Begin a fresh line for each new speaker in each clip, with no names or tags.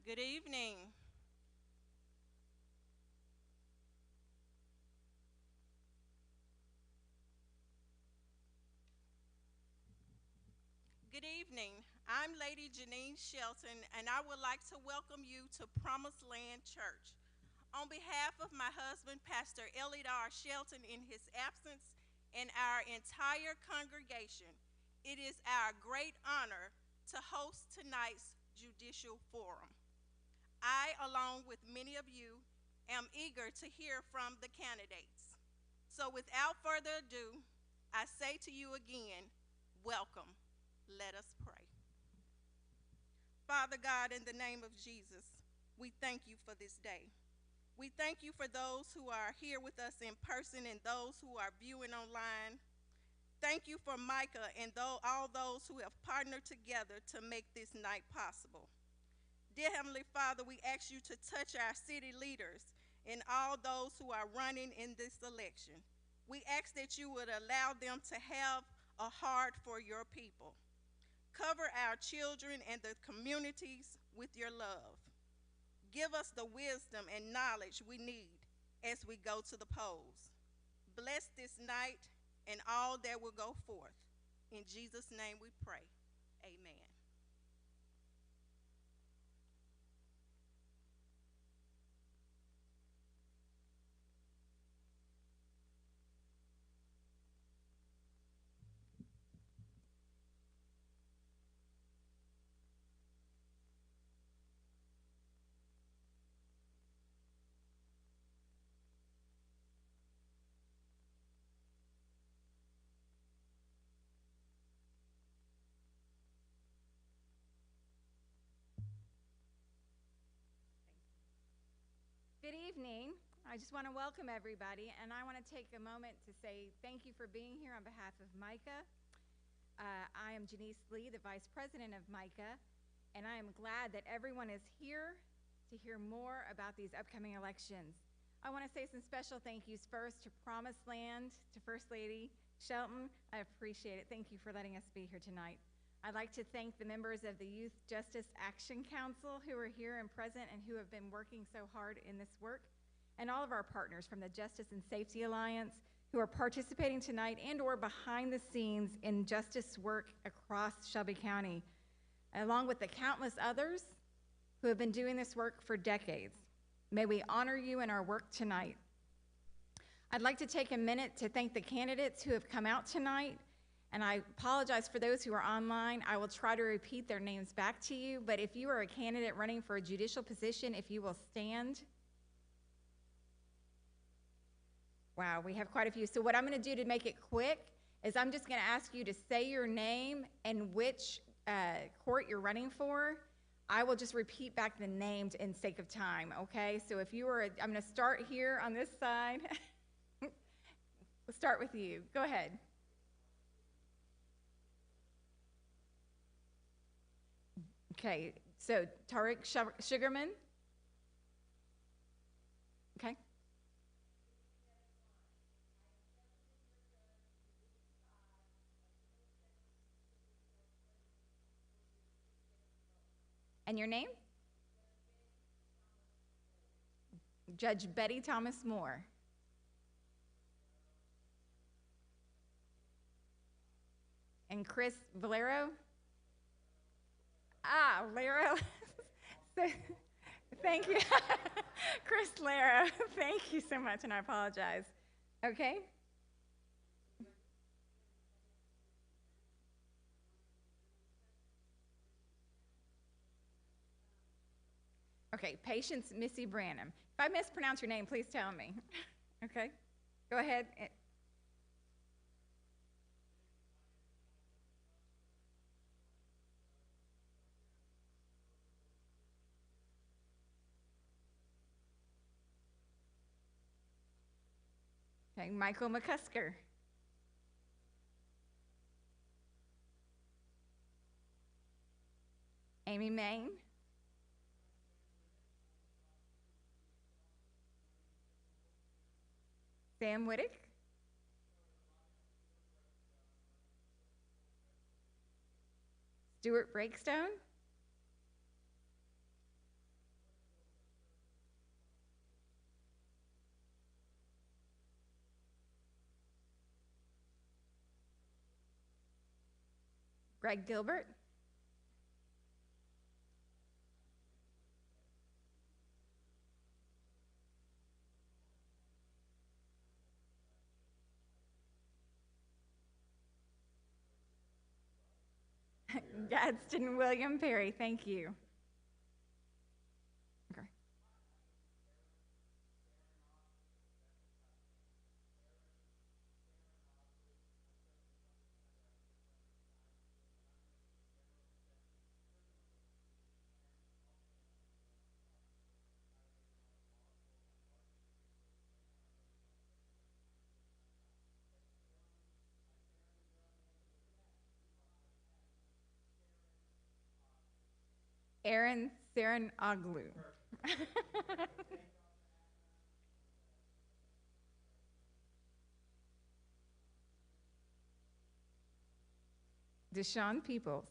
Good evening. Good evening. I'm Lady Janine Shelton, and I would like to welcome you to Promised Land Church. On behalf of my husband, Pastor Elidar Shelton, in his absence, and our entire congregation, it is our great honor to host tonight's judicial forum. I, along with many of you, am eager to hear from the candidates. So without further ado, I say to you again, welcome. Let us pray. Father God, in the name of Jesus, we thank you for this day. We thank you for those who are here with us in person and those who are viewing online. Thank you for MICAH and all those who have partnered together to make this night possible. Dear Heavenly Father, we ask you to touch our city leaders and all those who are running in this election. We ask that you would allow them to have a heart for your people. Cover our children and the communities with your love. Give us the wisdom and knowledge we need as we go to the polls. Bless this night and all that will go forth. In Jesus' name we pray. Amen.
Good evening. I just want to welcome everybody, and I want to take a moment to say thank you for being here on behalf of MICAH. I am Janice Lee, the Vice President of MICAH, and I am glad that everyone is here to hear more about these upcoming elections. I want to say some special thank yous first to Promised Land, to First Lady Shelton. I appreciate it. Thank you for letting us be here tonight. I'd like to thank the members of the Youth Justice Action Council who are here and present and who have been working so hard in this work, and all of our partners from the Justice and Safety Alliance who are participating tonight and or behind the scenes in justice work across Shelby County, along with the countless others who have been doing this work for decades. May we honor you in our work tonight. I'd like to take a minute to thank the candidates who have come out tonight. And I apologize for those who are online. I will try to repeat their names back to you, but if you are a candidate running for a judicial position, if you will stand. Wow, we have quite a few. So what I'm going to do to make it quick is I'm just going to ask you to say your name and which court you're running for. I will just repeat back the names in sake of time, okay? So if you are, I'm going to start here on this side. We'll start with you. Go ahead. Okay, so Tariq Sugarman. Okay. And your name? Judge Betty Thomas Moore. And Chris Valero? Ah, Valero. Thank you. Chris Laro, thank you so much, and I apologize. Okay. Okay, Patience Missy Branham. If I mispronounce your name, please tell me. Okay, go ahead. Okay, Michael McCusker. Amy Main. Sam Whittick. Stuart Breakstone. Greg Gilbert. Gadsden William Perry, thank you. Okay. Aaron Saranoglu. Deshaun Peoples.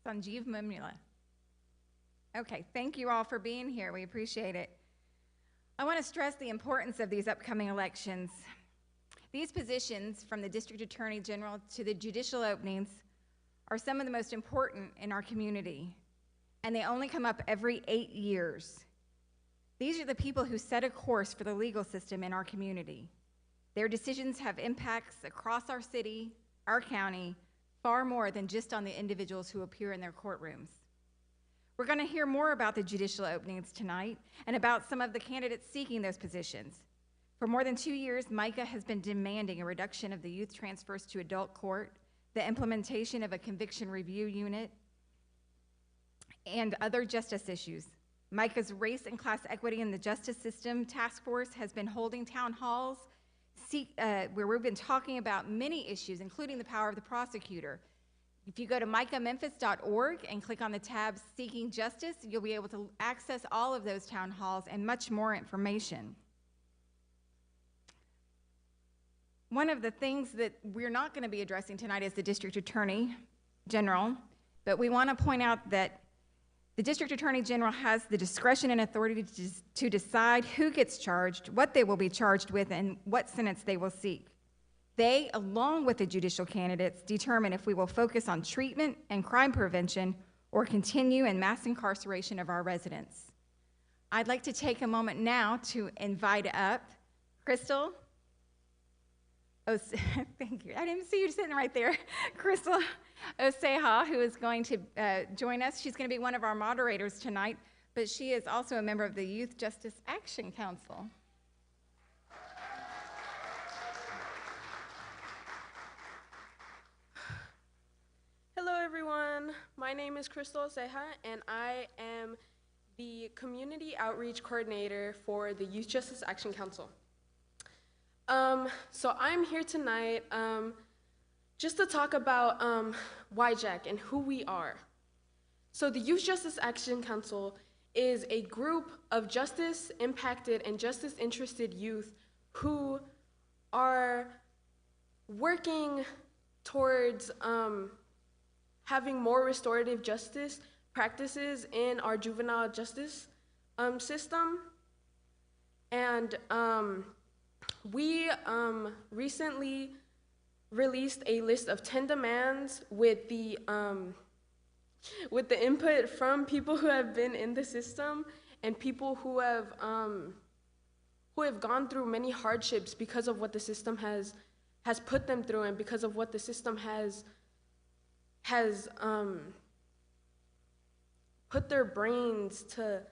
Sanjeev Mumula. Okay, thank you all for being here. We appreciate it. I want to stress the importance of these upcoming elections. These positions, from the District Attorney General to the judicial openings, are some of the most important in our community, and they only come up every 8 years. These are the people who set a course for the legal system in our community. Their decisions have impacts across our city, our county, far more than just on the individuals who appear in their courtrooms. We're going to hear more about the judicial openings tonight and about some of the candidates seeking those positions. For more than 2 years, MICAH has been demanding a reduction of the youth transfers to adult court, the implementation of a conviction review unit, and other justice issues. MICAH's Race and Class Equity in the Justice System Task Force has been holding town halls where we've been talking about many issues, including the power of the prosecutor. If you go to micahmemphis.org and click on the tab Seeking Justice, you'll be able to access all of those town halls and much more information. One of the things that we're not going to be addressing tonight is the District Attorney General, but we want to point out that the District Attorney General has the discretion and authority to decide who gets charged, what they will be charged with, and what sentence they will seek. They, along with the judicial candidates, determine if we will focus on treatment and crime prevention or continue in mass incarceration of our residents. I'd like to take a moment now to invite up Crystal. Oh, thank you. I didn't see you sitting right there. Crystal Oseha, who is going to join us. She's going to be one of our moderators tonight, but she is also a member of the Youth Justice Action Council.
Hello everyone, my name is Crystal Ceja and I am the Community Outreach Coordinator for the Youth Justice Action Council. So I'm here tonight just to talk about YJAC and who we are. So the Youth Justice Action Council is a group of justice-impacted and justice-interested youth who are working towards having more restorative justice practices in our juvenile justice system. And we recently released a list of 10 demands with the input from people who have been in the system and people who have gone through many hardships because of what the system has put them through and because of what the system has put their brains to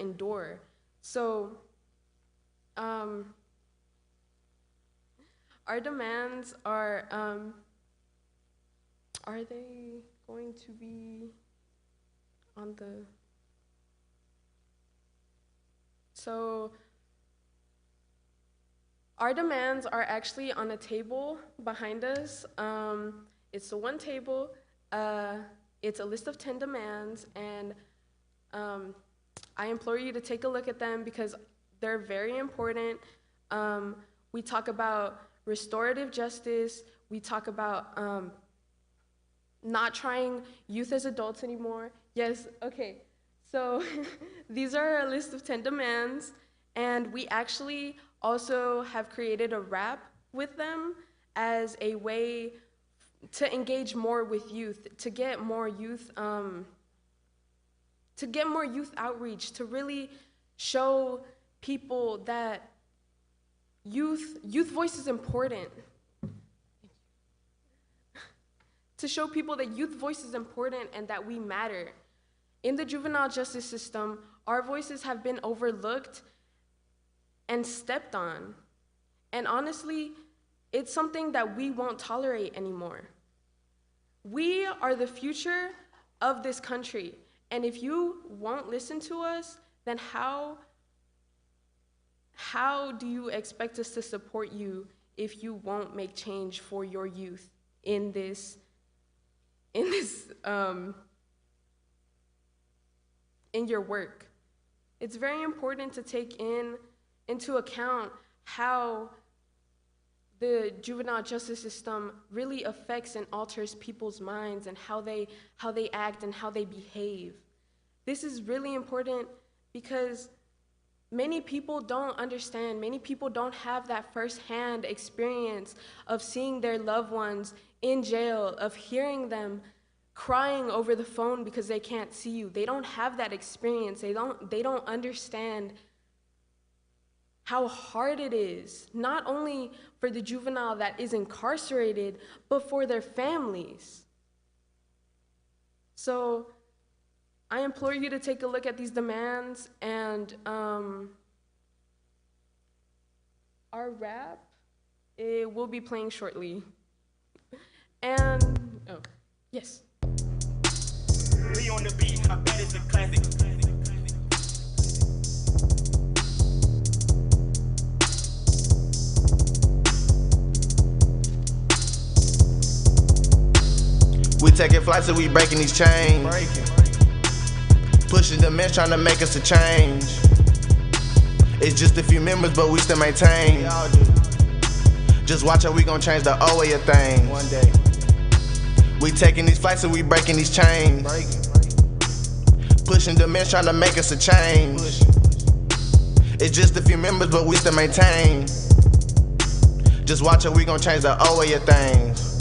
endure. So our demands are they going to be on the, so our demands are actually on a table behind us. It's the one table. It's a list of 10 demands, and I implore you to take a look at them because they're very important. We talk about restorative justice. We talk about not trying youth as adults anymore. Yes, okay. So these are a list of 10 demands, and we actually also have created a rap with them as a way to engage more with youth, to get more youth outreach, to really show people that youth voice is important. To show people that youth voice is important and that we matter. In the juvenile justice system, our voices have been overlooked and stepped on. And honestly, it's something that we won't tolerate anymore. We are the future of this country. And if you won't listen to us, then how do you expect us to support you if you won't make change for your youth in your work? It's very important to take into account how the juvenile justice system really affects and alters people's minds and how they act and how they behave. This is really important because many people don't understand, many people don't have that firsthand experience of seeing their loved ones in jail, of hearing them crying over the phone because they can't see you. They don't have that experience. They don't understand how hard it is, not only for the juvenile that is incarcerated, but for their families. So I implore you to take a look at these demands, and our rap, it will be playing shortly. And, oh, yes.
Be on the beat, I bet it's a classic. We taking flights and we breaking these chains. Pushing the men trying to make us a change. It's just a few members, but we still maintain. Just watch how we gon' change the old way of things. One day. We taking these flights and we breaking these chains. Pushing the men trying to make us a change. It's just a few members, but we still maintain. Just watch how we gon' change the old way of things.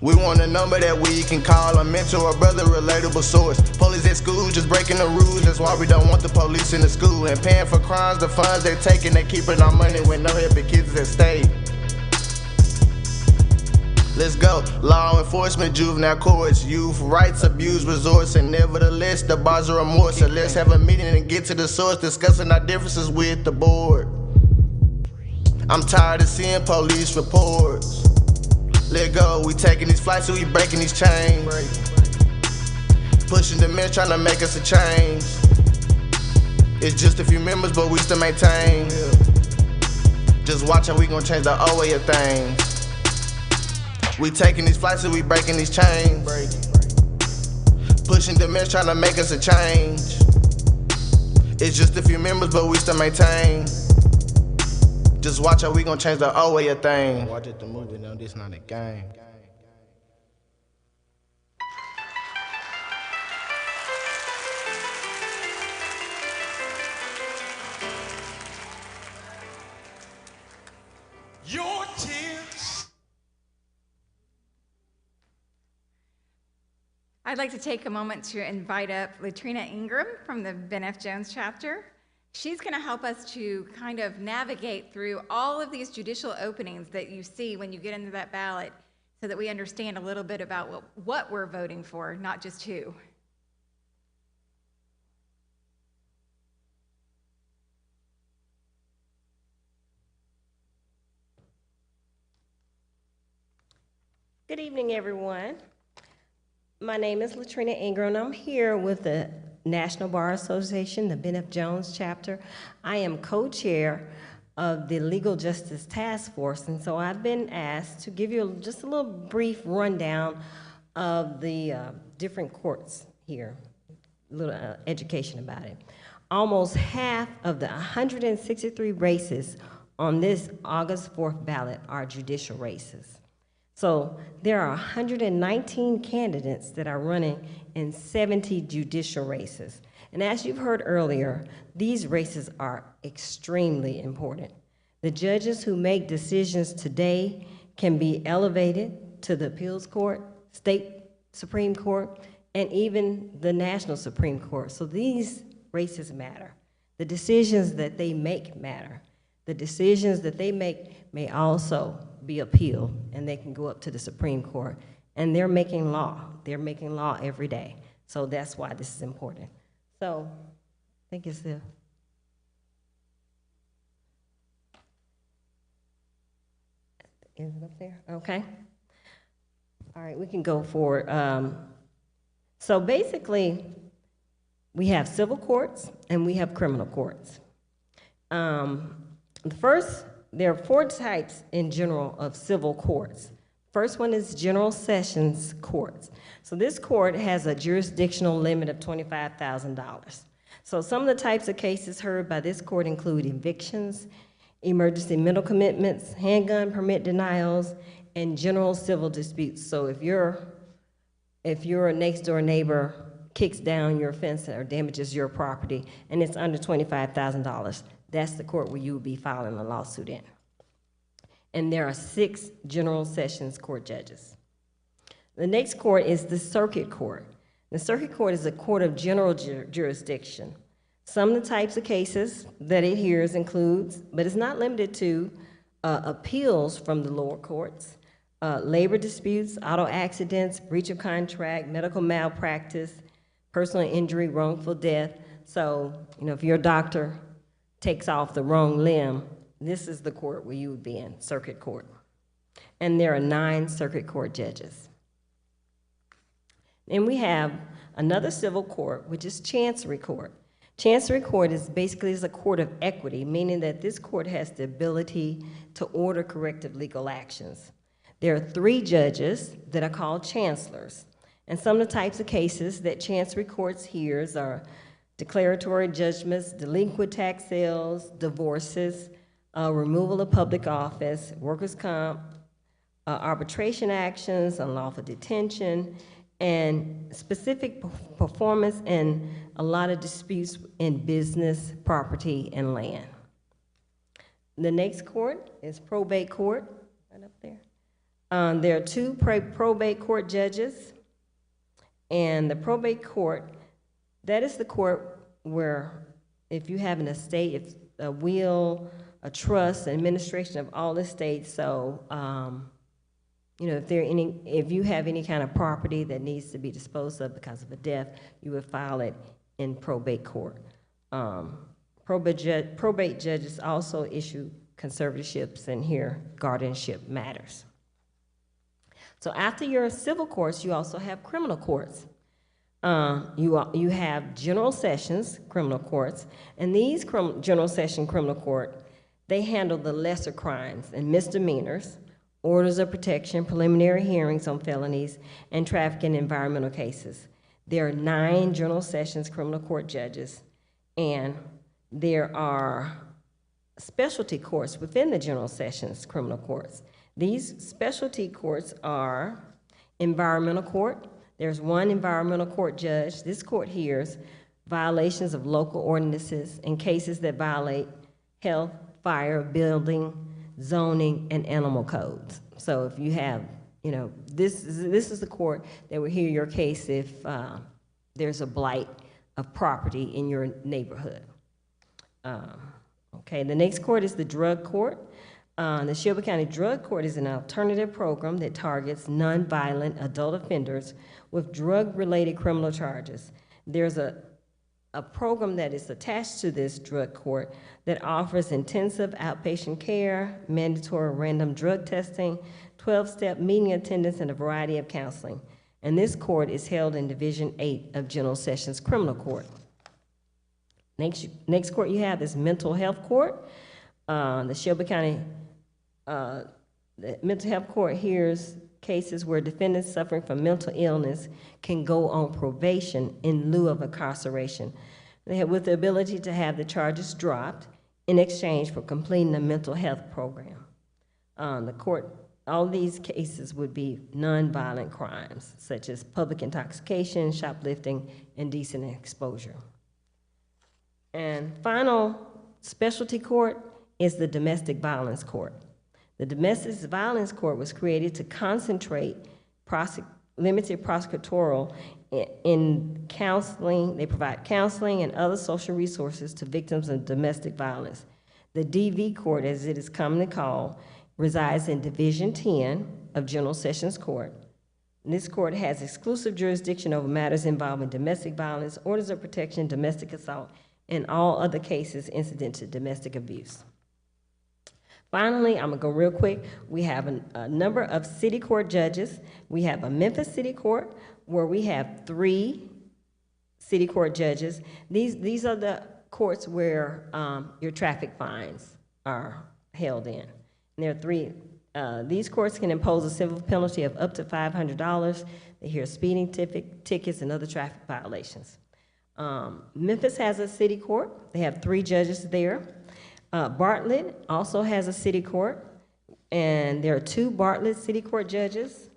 We want a number that we can call, a mentor, a brother, relatable source. Police at school just breaking the rules, that's why we don't want the police in the school. And paying for crimes, the funds they're taking, they keeping our money with no helping kids at stake. Let's go. Law enforcement, juvenile courts, youth rights abuse resorts, and nevertheless the bars are remorse. So let's have a meeting and get to the source, discussing our differences with the board. I'm tired of seeing police reports. Let go, we taking these flights and we breaking these chains. Pushing the men trying to make us a change. It's just a few members, but we still maintain. Just watch how we gon' change the old way of things. We taking these flights and we breaking these chains. Pushing the men trying to make us a change. It's just a few members, but we still maintain. Just watch how we gon' change the old way of things. Watch it, the movie, no, this not a game. Your tears.
I'd like to take a moment to invite up Latrina Ingram from the Ben F. Jones chapter. She's going to help us to kind of navigate through all of these judicial openings that you see when you get into that ballot so that we understand a little bit about what we're voting for, not just who.
Good evening, everyone. My name is Latrina Ingram, and I'm here with the National Bar Association, the Ben F. Jones chapter. I am co-chair of the Legal Justice Task Force, and so I've been asked to give you just a little brief rundown of the different courts here, a little education about it. Almost half of the 163 races on this August 4th ballot are judicial races. So there are 119 candidates that are running in 70 judicial races. And as you've heard earlier, these races are extremely important. The judges who make decisions today can be elevated to the appeals court, state Supreme Court, and even the national Supreme Court. So these races matter. The decisions that they make matter. The decisions that they make may also be appealed, and they can go up to the Supreme Court. And they're making law. They're making law every day. So that's why this is important. So I think it's the... Is it up there? Okay. All right, we can go forward. So basically, we have civil courts and we have criminal courts. There are 4 types in general of civil courts. First one is general sessions courts. So this court has a jurisdictional limit of $25,000. So some of the types of cases heard by this court include evictions, emergency mental commitments, handgun permit denials, and general civil disputes. So if your next door neighbor kicks down your fence or damages your property and it's under $25,000, that's the court where you would be filing a lawsuit in. And there are 6 general sessions court judges. The next court is the circuit court. The circuit court is a court of general jurisdiction. Some of the types of cases that it hears includes, but it's not limited to, appeals from the lower courts, labor disputes, auto accidents, breach of contract, medical malpractice, personal injury, wrongful death. So, if your doctor takes off the wrong limb, this is the court where you would be in, circuit court. And there are 9 circuit court judges. Then we have another civil court, which is chancery court. Chancery court is basically a court of equity, meaning that this court has the ability to order corrective legal actions. There are 3 judges that are called chancellors. And some of the types of cases that chancery courts hears are declaratory judgments, delinquent tax sales, divorces, removal of public office, workers' comp, arbitration actions, unlawful detention, and specific performance and a lot of disputes in business, property, and land. The next court is probate court, right up there. There are 2 probate court judges, and the probate court, that is the court where if you have an estate, if a will, a trust, administration of all estates, so if you have any kind of property that needs to be disposed of because of a death, you would file it in probate court. Probate judges also issue conservatorships and hear guardianship matters. So after your civil courts, you also have criminal courts. You have general sessions criminal courts, and these general session criminal court, they handle the lesser crimes and misdemeanors, orders of protection, preliminary hearings on felonies, and traffic and environmental cases. There are 9 general sessions criminal court judges, and there are specialty courts within the general sessions criminal courts. These specialty courts are environmental court. There's 1 environmental court judge. This court hears violations of local ordinances and cases that violate health, fire, building, zoning, and animal codes. So if you have, this is the court that will hear your case if there's a blight of property in your neighborhood. Okay, the next court is the drug court. The Shelby County Drug Court is an alternative program that targets nonviolent adult offenders with drug-related criminal charges. There's a program that is attached to this drug court that offers intensive outpatient care, mandatory random drug testing, 12-step meeting attendance, and a variety of counseling. And this court is held in Division 8 of General Sessions Criminal Court. Next court you have is Mental Health Court. The Shelby County the Mental Health Court hears cases where defendants suffering from mental illness can go on probation in lieu of incarceration. They have with the ability to have the charges dropped in exchange for completing a mental health program. The court all these cases would be nonviolent crimes, such as public intoxication, shoplifting, indecent exposure. And final specialty court is the domestic violence court. The domestic violence court was created to concentrate limited prosecutorial in counseling. They provide counseling and other social resources to victims of domestic violence. The DV court, as it is commonly called, resides in Division 10 of General Sessions Court. And this court has exclusive jurisdiction over matters involving domestic violence, orders of protection, domestic assault, and all other cases incident to domestic abuse. Finally, I'm gonna go real quick. We have a number of city court judges. We have a Memphis City Court where we have 3 city court judges. These are the courts where your traffic fines are held in. And there are 3. These courts can impose a civil penalty of up to $500. They hear speeding tickets and other traffic violations. Memphis has a city court. They have 3 judges there. Bartlett also has a city court, and there are 2 Bartlett city court judges.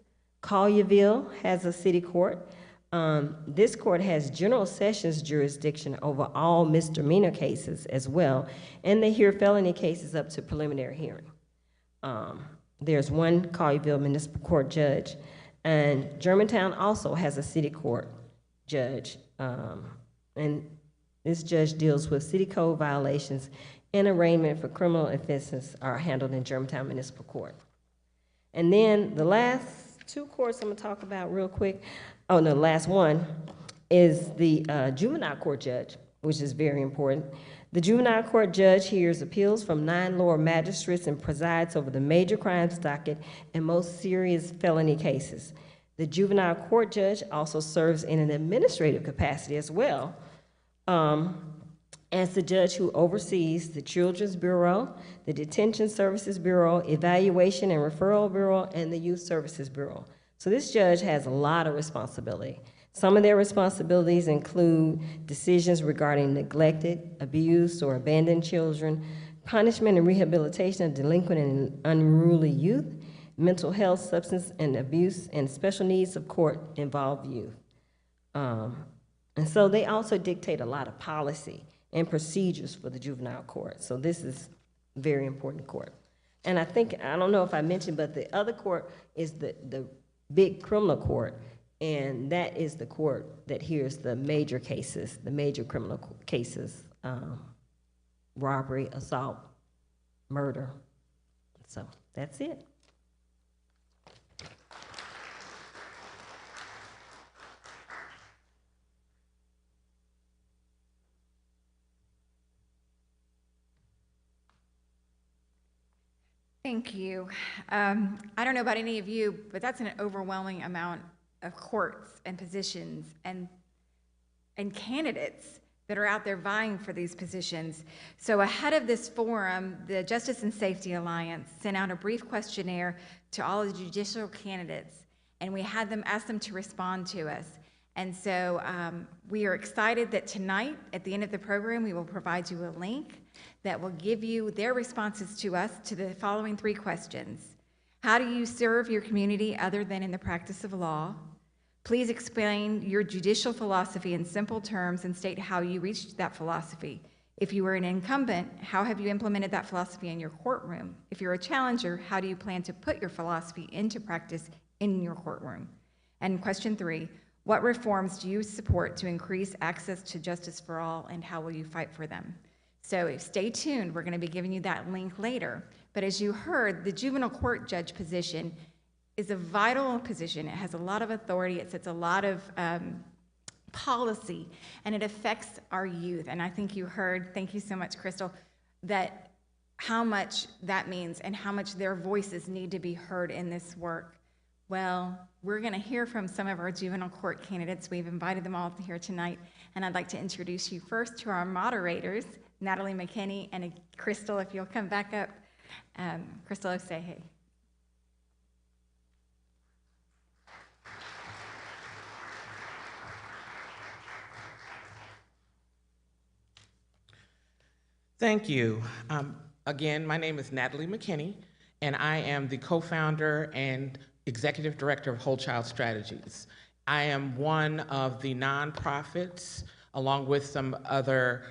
Collierville has a city court. This court has General Sessions jurisdiction over all misdemeanor cases as well, and they hear felony cases up to preliminary hearing. There's 1 Collierville Municipal Court judge, and Germantown also has a city court judge, and this judge deals with city code violations and arraignment for criminal offenses are handled in Germantown Municipal Court. And then the last 2 courts I'm gonna talk about real quick, oh no, the last one is the juvenile court judge, which is very important. The juvenile court judge hears appeals from 9 lower magistrates and presides over the major crimes docket and most serious felony cases. The juvenile court judge also serves in an administrative capacity as well, as the judge who oversees the Children's Bureau, the Detention Services Bureau, Evaluation and Referral Bureau, and the Youth Services Bureau. So this judge has a lot of responsibility. Some of their responsibilities include decisions regarding neglected, abused, or abandoned children, punishment and rehabilitation of delinquent and unruly youth, mental health, substance and abuse, and special needs of court-involved youth. And so they also dictate a lot of policy and procedures for the juvenile court. So this is a very important court. And I don't know if I mentioned, but the other court is the big criminal court, and that is the court that hears the major cases, the major criminal cases, robbery, assault, murder. So that's it.
Thank you. I don't know about any of you, but that's an overwhelming amount of courts and positions and candidates that are out there vying for these positions. So ahead of this forum, the Justice and Safety Alliance sent out a brief questionnaire to all the judicial candidates, and we had them ask them to respond to us. And so we are excited that tonight, at the end of the program, we will provide you a link that will give you their responses to us to the following 3 questions. How do you serve your community other than in the practice of law? Please explain your judicial philosophy in simple terms and state how you reached that philosophy. If you were an incumbent, how have you implemented that philosophy in your courtroom? If you're a challenger, how do you plan to put your philosophy into practice in your courtroom? And question 3, what reforms do you support to increase access to justice for all, and how will you fight for them? So stay tuned. We're going to be giving you that link later. But as you heard, the juvenile court judge position is a vital position. It has a lot of authority. It sets a lot of policy, and it affects our youth. And I think you heard, thank you so much, Crystal, that how much that means and how much their voices need to be heard in this work. Well, we're going to hear from some of our juvenile court candidates. We've invited them all here tonight, and I'd like to introduce you first to our moderators, Natalie McKinney and Crystal, if you'll come back up. Crystal Osehe.
Thank you. Again, my name is Natalie McKinney, and I am the co-founder and executive director of Whole Child Strategies. I am one of the nonprofits, along with some other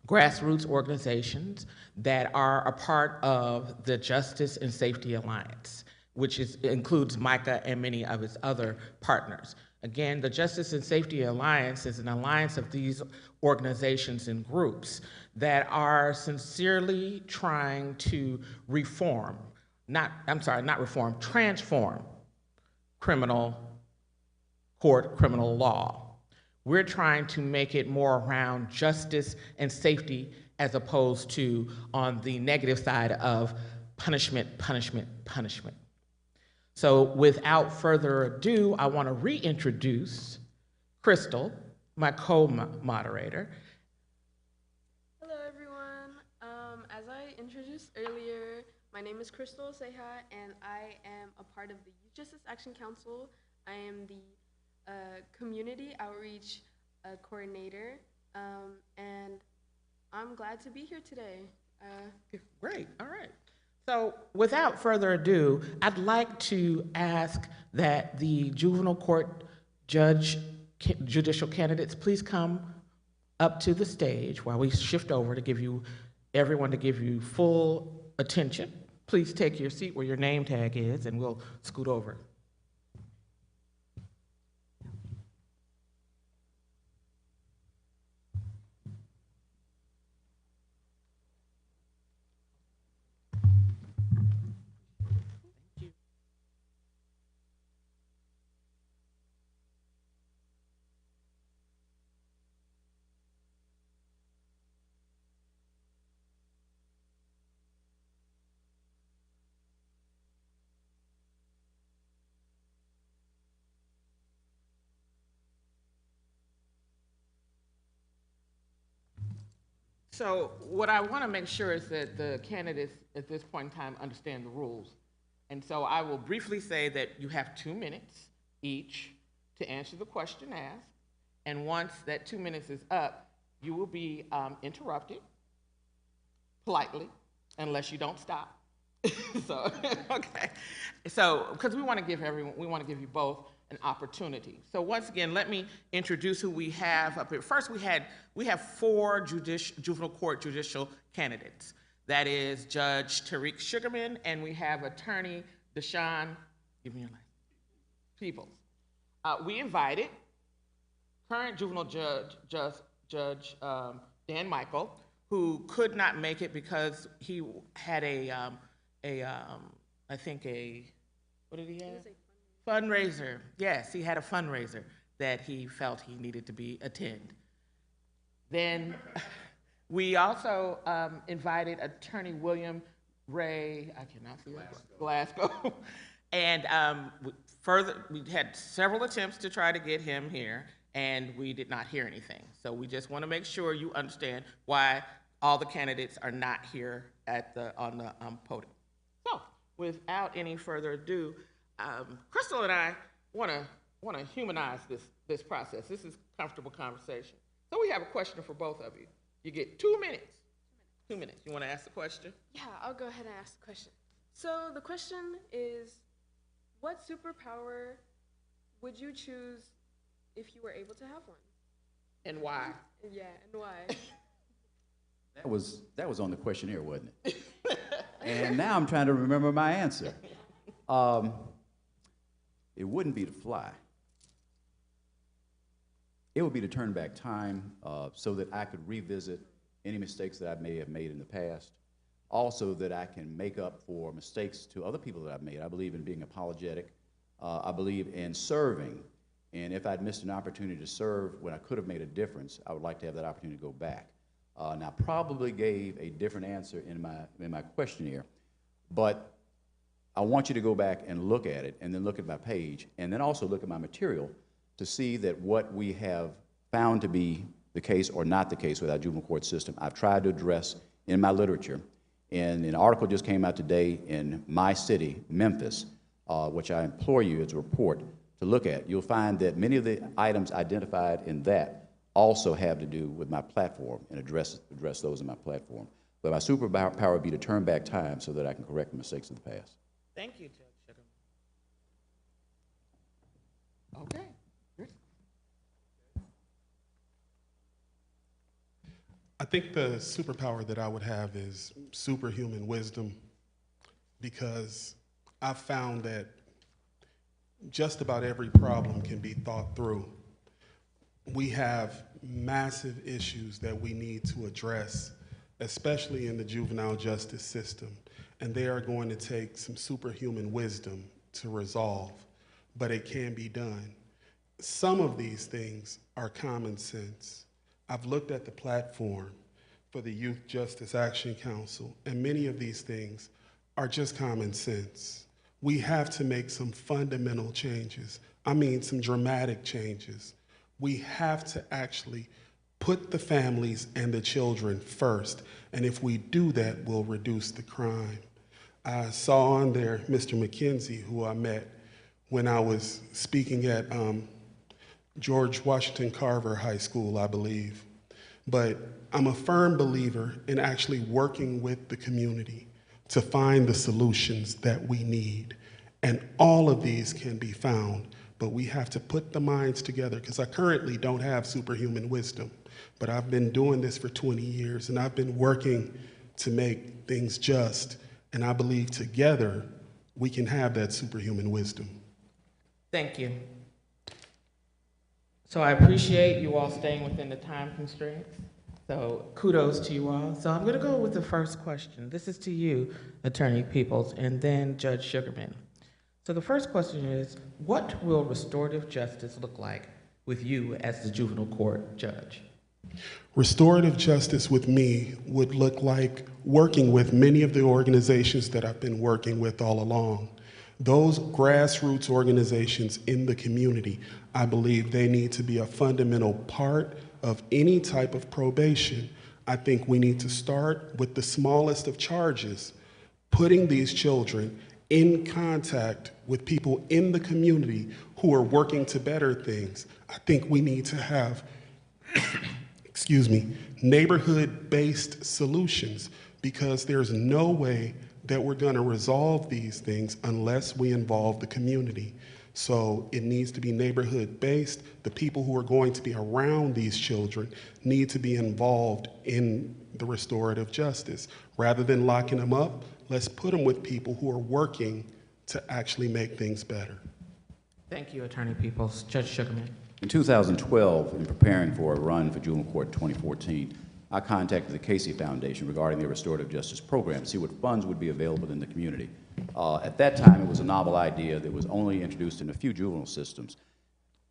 grassroots organizations that are a part of the Justice and Safety Alliance, which includes MICAH and many of its other partners. Again, the Justice and Safety Alliance is an alliance of these organizations and groups that are sincerely trying to transform criminal court, criminal law. We're trying to make it more around justice and safety as opposed to on the negative side of punishment, punishment, punishment. So without further ado, I want to reintroduce Crystal, my co-moderator.
Hello, everyone. As I introduced earlier, my name is Crystal Seha, and I am a part of the Youth Justice Action Council. I am the community outreach coordinator, and I'm glad to be here today.
Great, all right. So without further ado, I'd like to ask that the juvenile court judicial candidates please come up to the stage while we shift over to give you full attention. Please take your seat where your name tag is, and we'll scoot over. So what I want to make sure is that the candidates at this point in time understand the rules. And so I will briefly say that you have 2 minutes each to answer the question asked. And once that 2 minutes is up, you will be interrupted politely, unless you don't stop. So, okay. So, because we want to give you both an opportunity. So once again, let me introduce who we have up here. First, we have 4 juvenile court judicial candidates. That is Judge Tariq Sugarman, and we have Attorney Deshaun, give me your last, Peoples. We invited current juvenile judge Dan Michael, who could not make it because he had what did he have? Fundraiser. Yes, he had a fundraiser that he felt he needed to attend. Then we also invited Attorney William Ray, I cannot see Glasgow. And we had several attempts to try to get him here, and we did not hear anything. So we just want to make sure you understand why all the candidates are not here on the podium. So without any further ado, Crystal and I want to humanize this process. This is comfortable conversation. So we have a question for both of you. You get 2 minutes. 2 minutes. You want to ask the question?
Yeah, I'll go ahead and ask the question. So the question is, what superpower would you choose if you were able to have one?
And why?
Yeah, and why?
That was on the questionnaire, wasn't it? And now I'm trying to remember my answer. It wouldn't be to fly. It would be to turn back time so that I could revisit any mistakes that I may have made in the past. Also, that I can make up for mistakes to other people that I've made. I believe in being apologetic. I believe in serving. And if I'd missed an opportunity to serve when I could have made a difference, I would like to have that opportunity to go back. And I probably gave a different answer in my questionnaire, but I want you to go back and look at it, and then look at my page, and then also look at my material to see that what we have found to be the case or not the case with our juvenile court system, I've tried to address in my literature. And an article just came out today in my city, Memphis, which I implore you as a report to look at. You'll find that many of the items identified in that also have to do with my platform and address those in my platform. But my superpower would be to turn back time so that I can correct the mistakes of the past.
Thank you, Judge Sugarman. Okay. Good.
I think the superpower that I would have is superhuman wisdom, because I've found that just about every problem can be thought through. We have massive issues that we need to address, especially in the juvenile justice system, and they are going to take some superhuman wisdom to resolve, but it can be done. Some of these things are common sense. I've looked at the platform for the Youth Justice Action Council, and many of these things are just common sense. We have to make some fundamental changes. I mean, some dramatic changes. We have to actually put the families and the children first, and if we do that, we'll reduce the crime. I saw on there Mr. McKenzie, who I met when I was speaking at George Washington Carver High School, I believe. But I'm a firm believer in actually working with the community to find the solutions that we need. And all of these can be found, but we have to put the minds together, because I currently don't have superhuman wisdom, but I've been doing this for 20 years, and I've been working to make things just, and I believe together we can have that superhuman wisdom.
Thank you. So I appreciate you all staying within the time constraints. So kudos to you all. So I'm going to go with the first question. This is to you, Attorney Peoples, and then Judge Sugarman. So the first question is, what will restorative justice look like with you as the juvenile court judge?
Restorative justice with me would look like working with many of the organizations that I've been working with all along. Those grassroots organizations in the community, I believe they need to be a fundamental part of any type of probation. I think we need to start with the smallest of charges, putting these children in contact with people in the community who are working to better things. I think we need to have, excuse me, neighborhood-based solutions, because there's no way that we're going to resolve these things unless we involve the community. So it needs to be neighborhood-based. The people who are going to be around these children need to be involved in the restorative justice. Rather than locking them up, let's put them with people who are working to actually make things better.
Thank you, Attorney Peoples. Judge Sugarman.
In 2012, in preparing for a run for juvenile court in 2014, I contacted the Casey Foundation regarding their restorative justice program to see what funds would be available in the community. At that time, it was a novel idea that was only introduced in a few juvenile systems.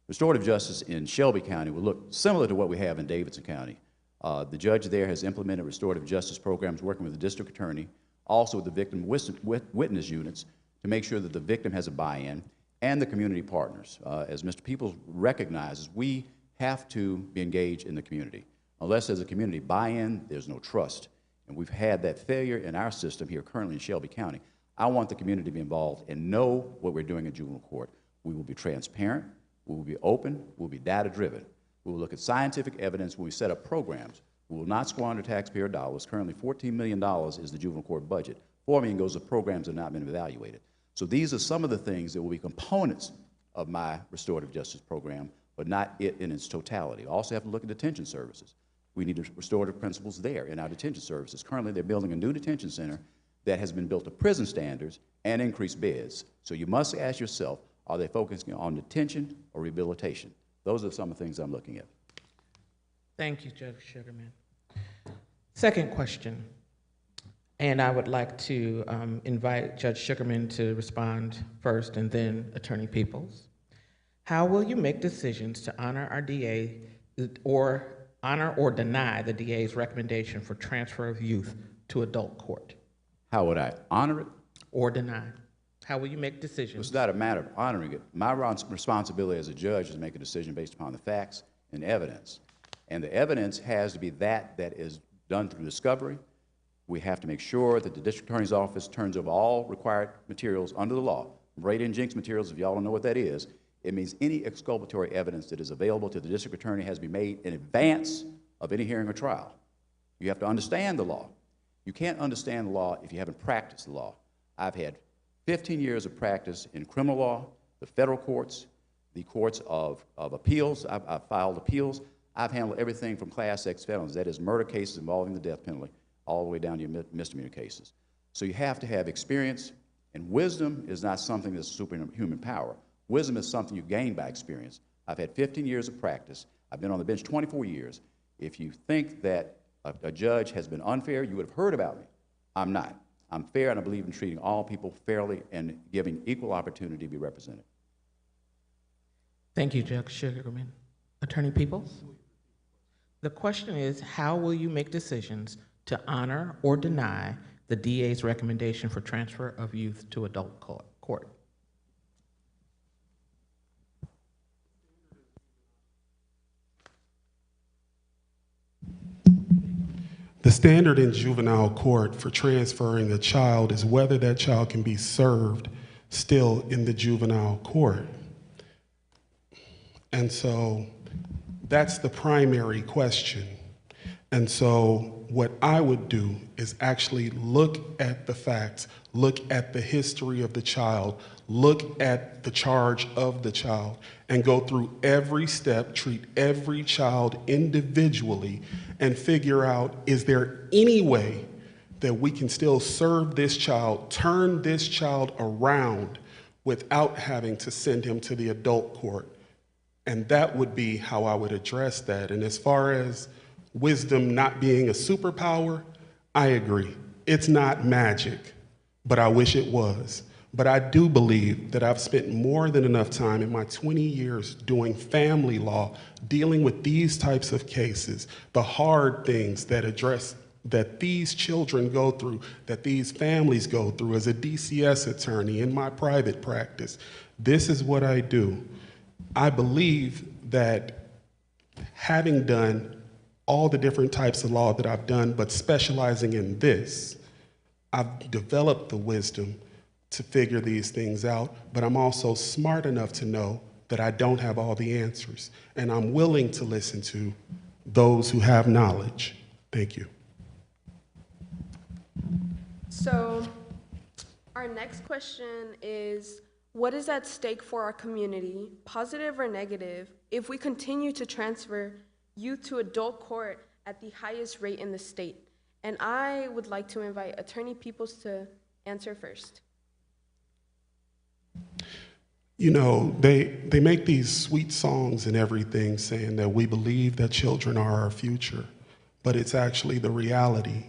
Restorative justice in Shelby County will look similar to what we have in Davidson County. The judge there has implemented restorative justice programs working with the district attorney, also with the victim witness units, to make sure that the victim has a buy-in, and the community partners. As Mr. Peoples recognizes, we have to be engaged in the community. Unless there's a community buy-in, there's no trust. And we've had that failure in our system here currently in Shelby County. I want the community to be involved and know what we're doing in juvenile court. We will be transparent, we will be open, we'll be data-driven. We will look at scientific evidence when we set up programs. We will not squander taxpayer dollars. Currently, $14 million is the juvenile court budget. $4 million goes to programs that have not been evaluated. So these are some of the things that will be components of my restorative justice program, but not it in its totality. I also have to look at detention services. We need restorative principles there in our detention services. Currently, they're building a new detention center that has been built to prison standards and increased beds. So you must ask yourself, are they focusing on detention or rehabilitation? Those are some of the things I'm looking at.
Thank you, Judge Sugarman. Second question, and I would like to invite Judge Sugarman to respond first and then Attorney Peoples. How will you make decisions to honor our DA or honor or deny the DA's recommendation for transfer of youth to adult court?
How would I honor it?
Or deny? How will you make decisions?
It's not a matter of honoring it. My responsibility as a judge is to make a decision based upon the facts and evidence. And the evidence has to be that is done through discovery. We have to make sure that the district attorney's office turns over all required materials under the law. Brady and Jinks materials, if y'all don't know what that is, it means any exculpatory evidence that is available to the district attorney has to be made in advance of any hearing or trial. You have to understand the law. You can't understand the law if you haven't practiced the law. I've had 15 years of practice in criminal law, the federal courts, the courts of appeals. I've filed appeals. I've handled everything from Class X felons, that is murder cases involving the death penalty, all the way down to your misdemeanor cases. So you have to have experience, and wisdom is not something that's superhuman power. Wisdom is something you gain by experience. I've had 15 years of practice. I've been on the bench 24 years. If you think that a judge has been unfair, you would have heard about me. I'm not. I'm fair, and I believe in treating all people fairly and giving equal opportunity to be represented.
Thank you, Judge Sugarman. Attorney Peoples? The question is, how will you make decisions to honor or deny the DA's recommendation for transfer of youth to adult court?
The standard in juvenile court for transferring a child is whether that child can be served still in the juvenile court. And so that's the primary question. And so what I would do is actually look at the facts, look at the history of the child, look at the charge of the child, and go through every step, treat every child individually, and figure out, is there any way that we can still serve this child, turn this child around without having to send him to the adult court? And that would be how I would address that. And as far as wisdom not being a superpower, I agree. It's not magic, but I wish it was. But I do believe that I've spent more than enough time in my 20 years doing family law, dealing with these types of cases, the hard things that these children go through, that these families go through as a DCS attorney in my private practice. This is what I do. I believe that having done all the different types of law that I've done, but specializing in this, I've developed the wisdom to figure these things out, but I'm also smart enough to know that I don't have all the answers, and I'm willing to listen to those who have knowledge. Thank you.
So our next question is, what is at stake for our community, positive or negative, if we continue to transfer youth to adult court at the highest rate in the state? And I would like to invite Attorney Peoples to answer first.
You know, they make these sweet songs and everything saying that we believe that children are our future, but it's actually the reality.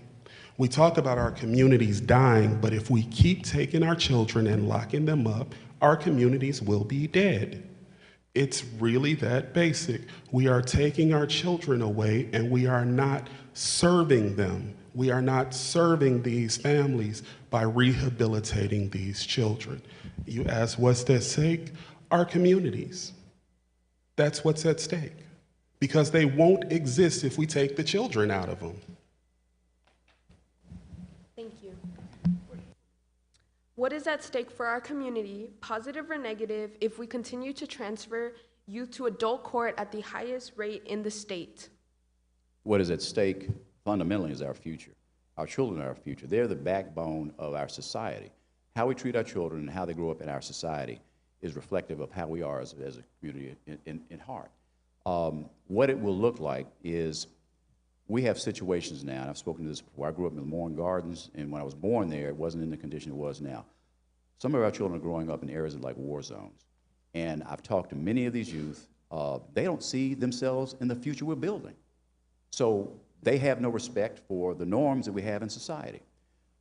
We talk about our communities dying, but if we keep taking our children and locking them up, our communities will be dead. It's really that basic. We are taking our children away and we are not serving them. We are not serving these families by rehabilitating these children. You ask what's at stake? Our communities. That's what's at stake. Because they won't exist if we take the children out of them.
Thank you. What is at stake for our community, positive or negative, if we continue to transfer youth to adult court at the highest rate in the state?
What is at stake fundamentally is our future. Our children are our future. They're the backbone of our society. How we treat our children and how they grow up in our society is reflective of how we are as a community in heart. What it will look like is we have situations now, and I've spoken to this before. I grew up in Lemoyne Gardens, and when I was born there, it wasn't in the condition it was now. Some of our children are growing up in areas like war zones, and I've talked to many of these youth. They don't see themselves in the future we're building. So they have no respect for the norms that we have in society.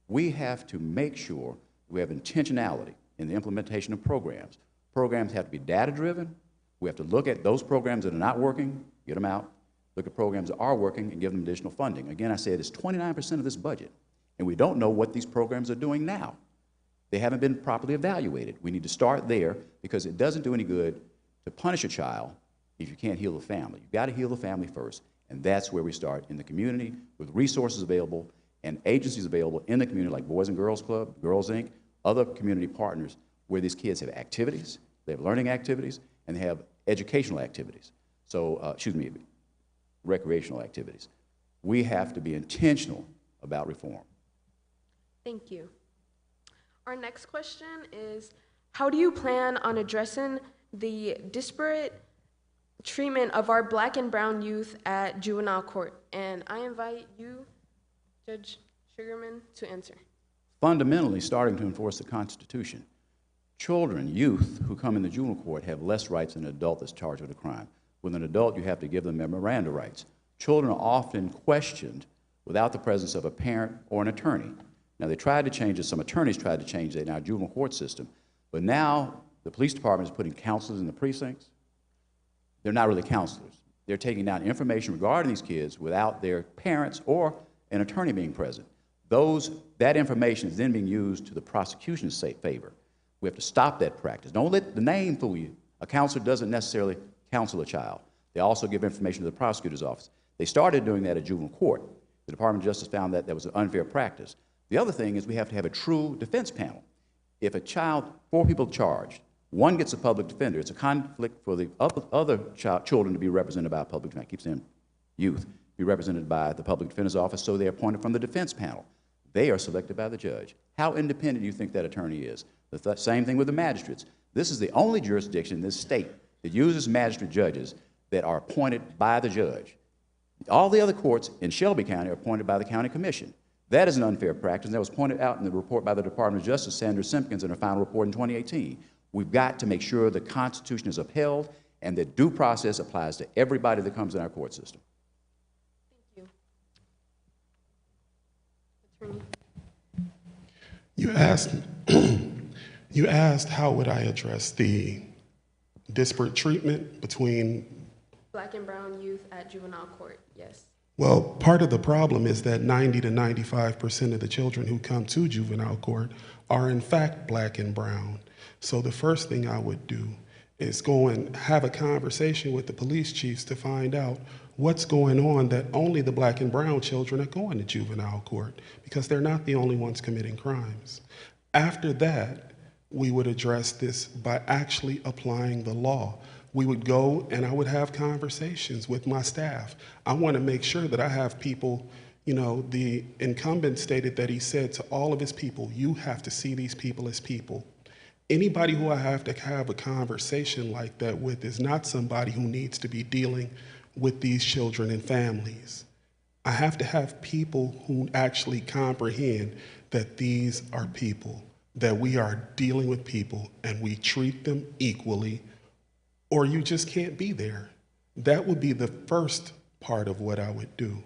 We have to make sure we have intentionality in the implementation of programs. Programs have to be data-driven. We have to look at those programs that are not working, get them out, look at programs that are working and give them additional funding. Again, I said it's 29% of this budget, and we don't know what these programs are doing now. They haven't been properly evaluated. We need to start there because it doesn't do any good to punish a child if you can't heal the family. You've got to heal the family first, and that's where we start, in the community with resources available and agencies available in the community like Boys and Girls Club, Girls Inc., other community partners where these kids have activities, they have learning activities, and they have educational activities. So, recreational activities. We have to be intentional about reform.
Thank you. Our next question is, how do you plan on addressing the disparate treatment of our Black and brown youth at juvenile court? And I invite you, Judge Sugarman, to answer.
Fundamentally, starting to enforce the Constitution. Children, youth who come into juvenile court have less rights than an adult that's charged with a crime. With an adult, you have to give them Miranda rights. Children are often questioned without the presence of a parent or an attorney. Now, they tried to change it. Some attorneys tried to change it in our juvenile court system. But now the police department is putting counselors in the precincts. They're not really counselors. They're taking down information regarding these kids without their parents or an attorney being present. That information is then being used to the prosecution's favor. We have to stop that practice. Don't let the name fool you. A counselor doesn't necessarily counsel a child. They also give information to the prosecutor's office. They started doing that at juvenile court. The Department of Justice found that was an unfair practice. The other thing is we have to have a true defense panel. If a child, 4 people charged, 1 gets a public defender, it's a conflict for the other children to be represented by a public defender. I keep saying youth, be represented by the public defender's office, so they're appointed from the defense panel. They are selected by the judge. How independent do you think that attorney is? The same thing with the magistrates. This is the only jurisdiction in this state that uses magistrate judges that are appointed by the judge. All the other courts in Shelby County are appointed by the county commission. That is an unfair practice, and that was pointed out in the report by the Department of Justice, Sandra Simpkins, in her final report in 2018. We've got to make sure the Constitution is upheld and that due process applies to everybody that comes in our court system.
Thank you. Attorney.
You asked how would I address the disparate treatment between
Black and brown youth at juvenile court, yes.
Well, part of the problem is that 90 to 95% of the children who come to juvenile court are in fact Black and brown. So the first thing I would do is go and have a conversation with the police chiefs to find out what's going on that only the Black and brown children are going to juvenile court, because they're not the only ones committing crimes. After that, we would address this by actually applying the law. We would go and I would have conversations with my staff. I want to make sure that I have people, the incumbent stated that he said to all of his people, you have to see these people as people. Anybody who I have to have a conversation like that with is not somebody who needs to be dealing with these children and families. I have to have people who actually comprehend that these are people, that we are dealing with people and we treat them equally, or you just can't be there. That would be the first part of what I would do.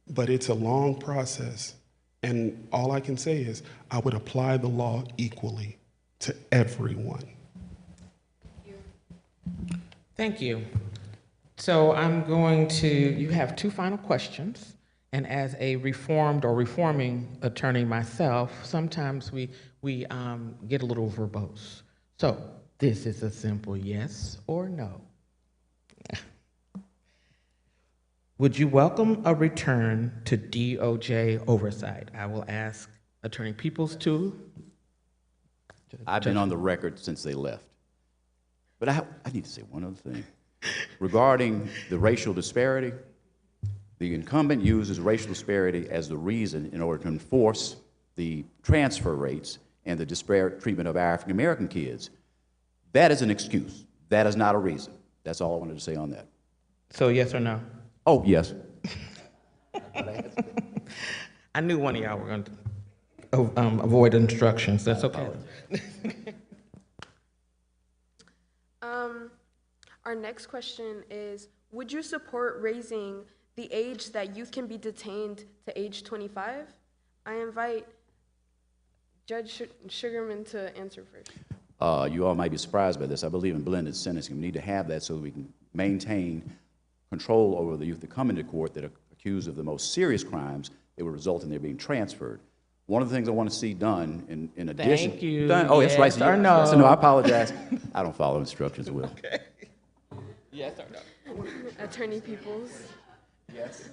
But it's a long process, and all I can say is I would apply the law equally to everyone.
Thank you. So I'm going to, you have 2 final questions. And as a reformed or reforming attorney myself, sometimes we get a little verbose. So this is a simple yes or no. Would you welcome a return to DOJ oversight? I will ask Attorney Peoples to.
I've been on the record since they left. But I need to say one other thing. Regarding the racial disparity, the incumbent uses racial disparity as the reason in order to enforce the transfer rates and the disparate treatment of African American kids. That is an excuse. That is not a reason. That's all I wanted to say on that.
So yes or no?
Oh, yes.
I knew one of y'all were going to avoid instructions. That's okay.
Our next question is, would you support raising the age that youth can be detained to age 25? I invite Judge Sugarman to answer first.
You all might be surprised by this. I believe in blended sentencing. We need to have that so that we can maintain control over the youth that come into court that are accused of the most serious crimes that would result in their being transferred. One of the things I want to see done in addition.
Thank you.
Done, oh,
yes,
that's right.
Or no.
Yes or no. I apologize. I don't follow instructions, Will.
Okay. Yes or no?
Attorney Peoples.
Yes.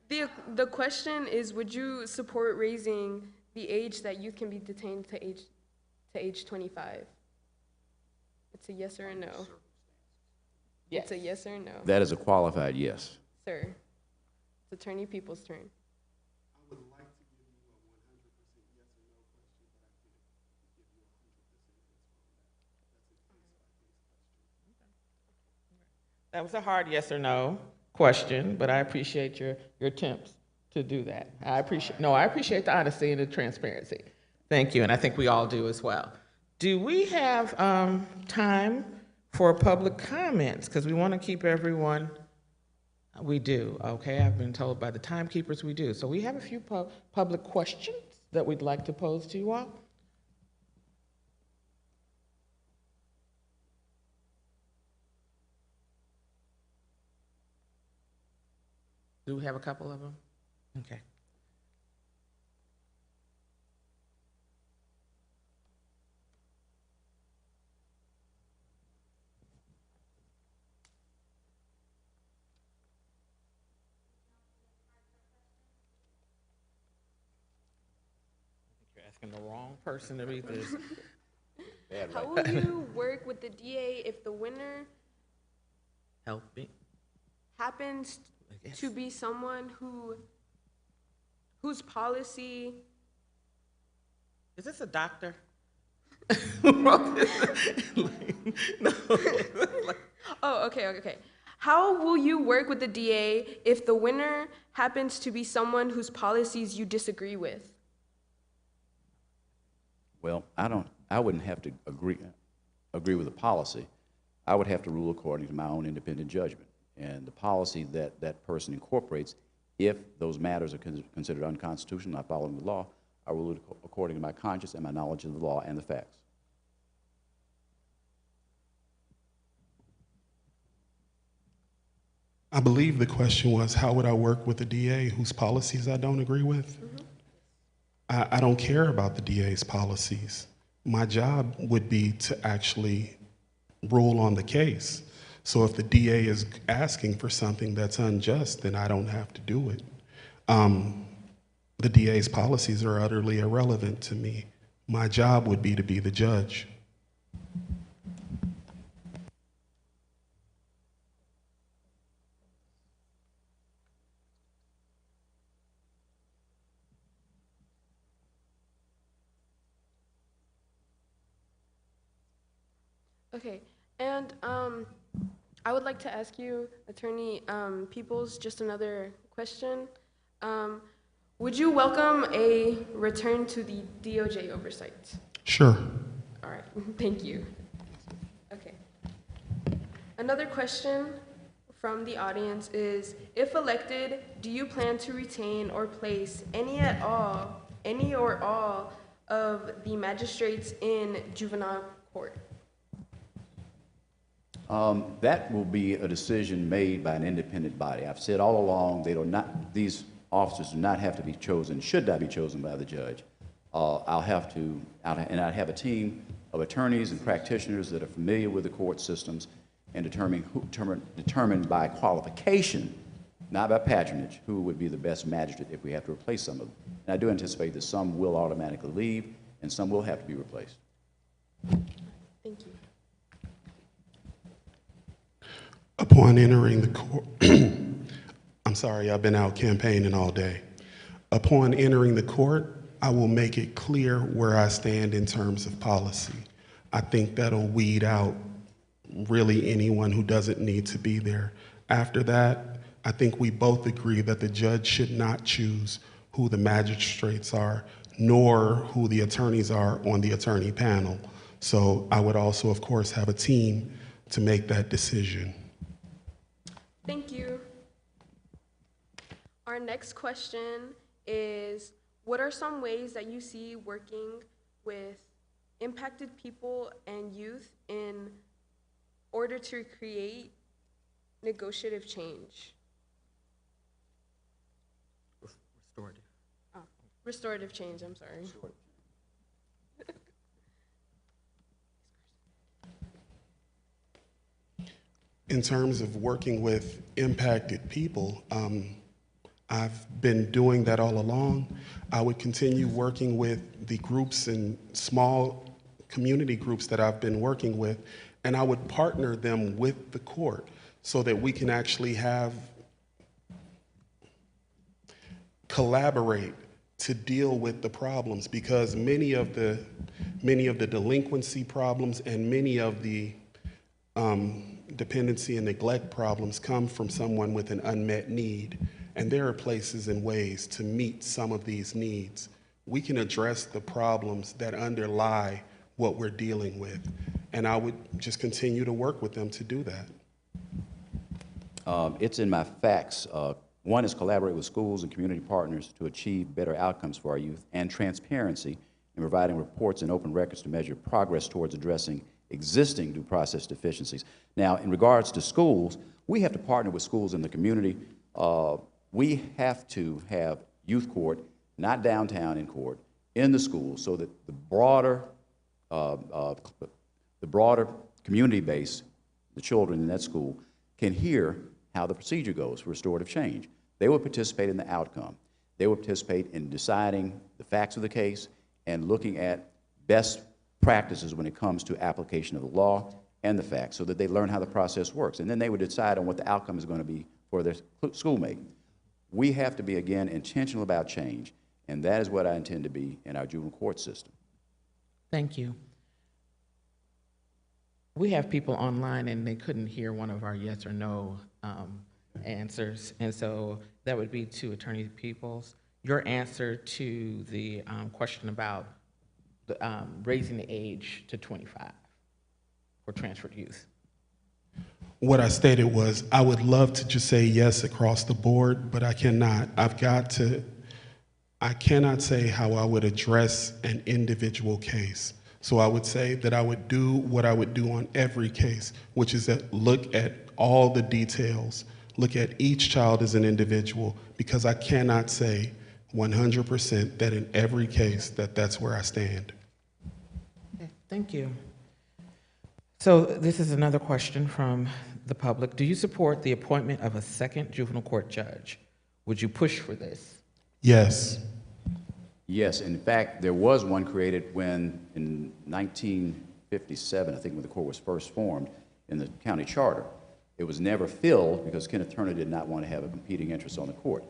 The question is, would you support raising the age that youth can be detained to age 25? It's a yes or a no.
Yes.
It's a yes or a no.
That is a qualified yes.
Sir, it's Attorney Peoples' turn.
I would like to give
That was a hard yes or no question, but I appreciate your attempts to do that. I appreciate the honesty and the transparency. Thank you, and I think we all do as well. Do we have time for public comments? Because we want to keep everyone. We do, okay? I've been told by the timekeepers we do. So we have a few public questions that we'd like to pose to you all. Do we have a couple of them? Okay. You're asking the wrong person to read this.
How will you work with the DA if the winner
Help me.
happens to be someone whose policy?
Is this a doctor? Who wrote this? No.
Oh, okay. How will you work with the DA if the winner happens to be someone whose policies you disagree with?
Well, I wouldn't have to agree with the policy. I would have to rule according to my own independent judgment. And the policy that that person incorporates, if those matters are considered unconstitutional, not following the law, I rule according to my conscience and my knowledge of the law and the facts.
I believe the question was, how would I work with a DA whose policies I don't agree with? I don't care about the DA's policies. My job would be to actually rule on the case. So if the DA is asking for something that's unjust, then I don't have to do it. The DA's policies are utterly irrelevant to me. My job would be to be the judge.
Okay, and I would like to ask you, Attorney Peoples, just another question. Would you welcome a return to the DOJ oversight?
Sure.
All right, thank you. Okay. Another question from the audience is, if elected, do you plan to retain or place any or all of the magistrates in juvenile court?
That will be a decision made by an independent body. I've said all along, these officers do not have to be chosen, should not be chosen by the judge. I'd have a team of attorneys and practitioners that are familiar with the court systems and determined by qualification, not by patronage, who would be the best magistrate if we have to replace some of them. And I do anticipate that some will automatically leave and some will have to be replaced.
Thank you.
Upon entering the court, I'm sorry, I've been out campaigning all day. Upon entering the court, I will make it clear where I stand in terms of policy. I think that'll weed out really anyone who doesn't need to be there. After that, I think we both agree that the judge should not choose who the magistrates are, nor who the attorneys are on the attorney panel. So I would also, of course, have a team to make that decision.
Thank you. Our next question is, what are some ways that you see working with impacted people and youth in order to create negotiative change?
Restorative.
Oh, restorative change, I'm sorry.
In terms of working with impacted people, I've been doing that all along. I would continue working with the groups and small community groups that I've been working with, and I would partner them with the court so that we can actually collaborate to deal with the problems, because many of the delinquency problems and many of the dependency and neglect problems come from someone with an unmet need. And there are places and ways to meet some of these needs. We can address the problems that underlie what we're dealing with. And I would just continue to work with them to do that.
It's in my facts. One is collaborate with schools and community partners to achieve better outcomes for our youth, and transparency in providing reports and open records to measure progress towards addressing existing due process deficiencies. Now, in regards to schools, we have to partner with schools in the community. We have to have youth court, not downtown in court, in the schools, so that the broader community base, the children in that school, can hear how the procedure goes for restorative change. They will participate in the outcome. They will participate in deciding the facts of the case and looking at best practices when it comes to application of the law and the facts, so that they learn how the process works. And then they would decide on what the outcome is going to be for their schoolmate. We have to be, again, intentional about change, and that is what I intend to be in our juvenile court system.
Thank you. We have people online and they couldn't hear one of our yes or no answers, and so that would be to Attorney Peoples. Your answer to the question about the, raising the age to 25 for transferred youth.
What I stated was, I would love to just say yes across the board, but I cannot. I cannot say how I would address an individual case. So I would say that I would do what I would do on every case, which is that look at all the details, look at each child as an individual, because I cannot say 100% that in every case that that's where I stand.
Okay, thank you. So this is another question from the public. Do you support the appointment of a second juvenile court judge? Would you push for this?
Yes.
Yes, in fact, there was one created when, in 1957, I think, when the court was first formed, in the county charter. It was never filled because Kenneth Turner did not want to have a competing interest on the court.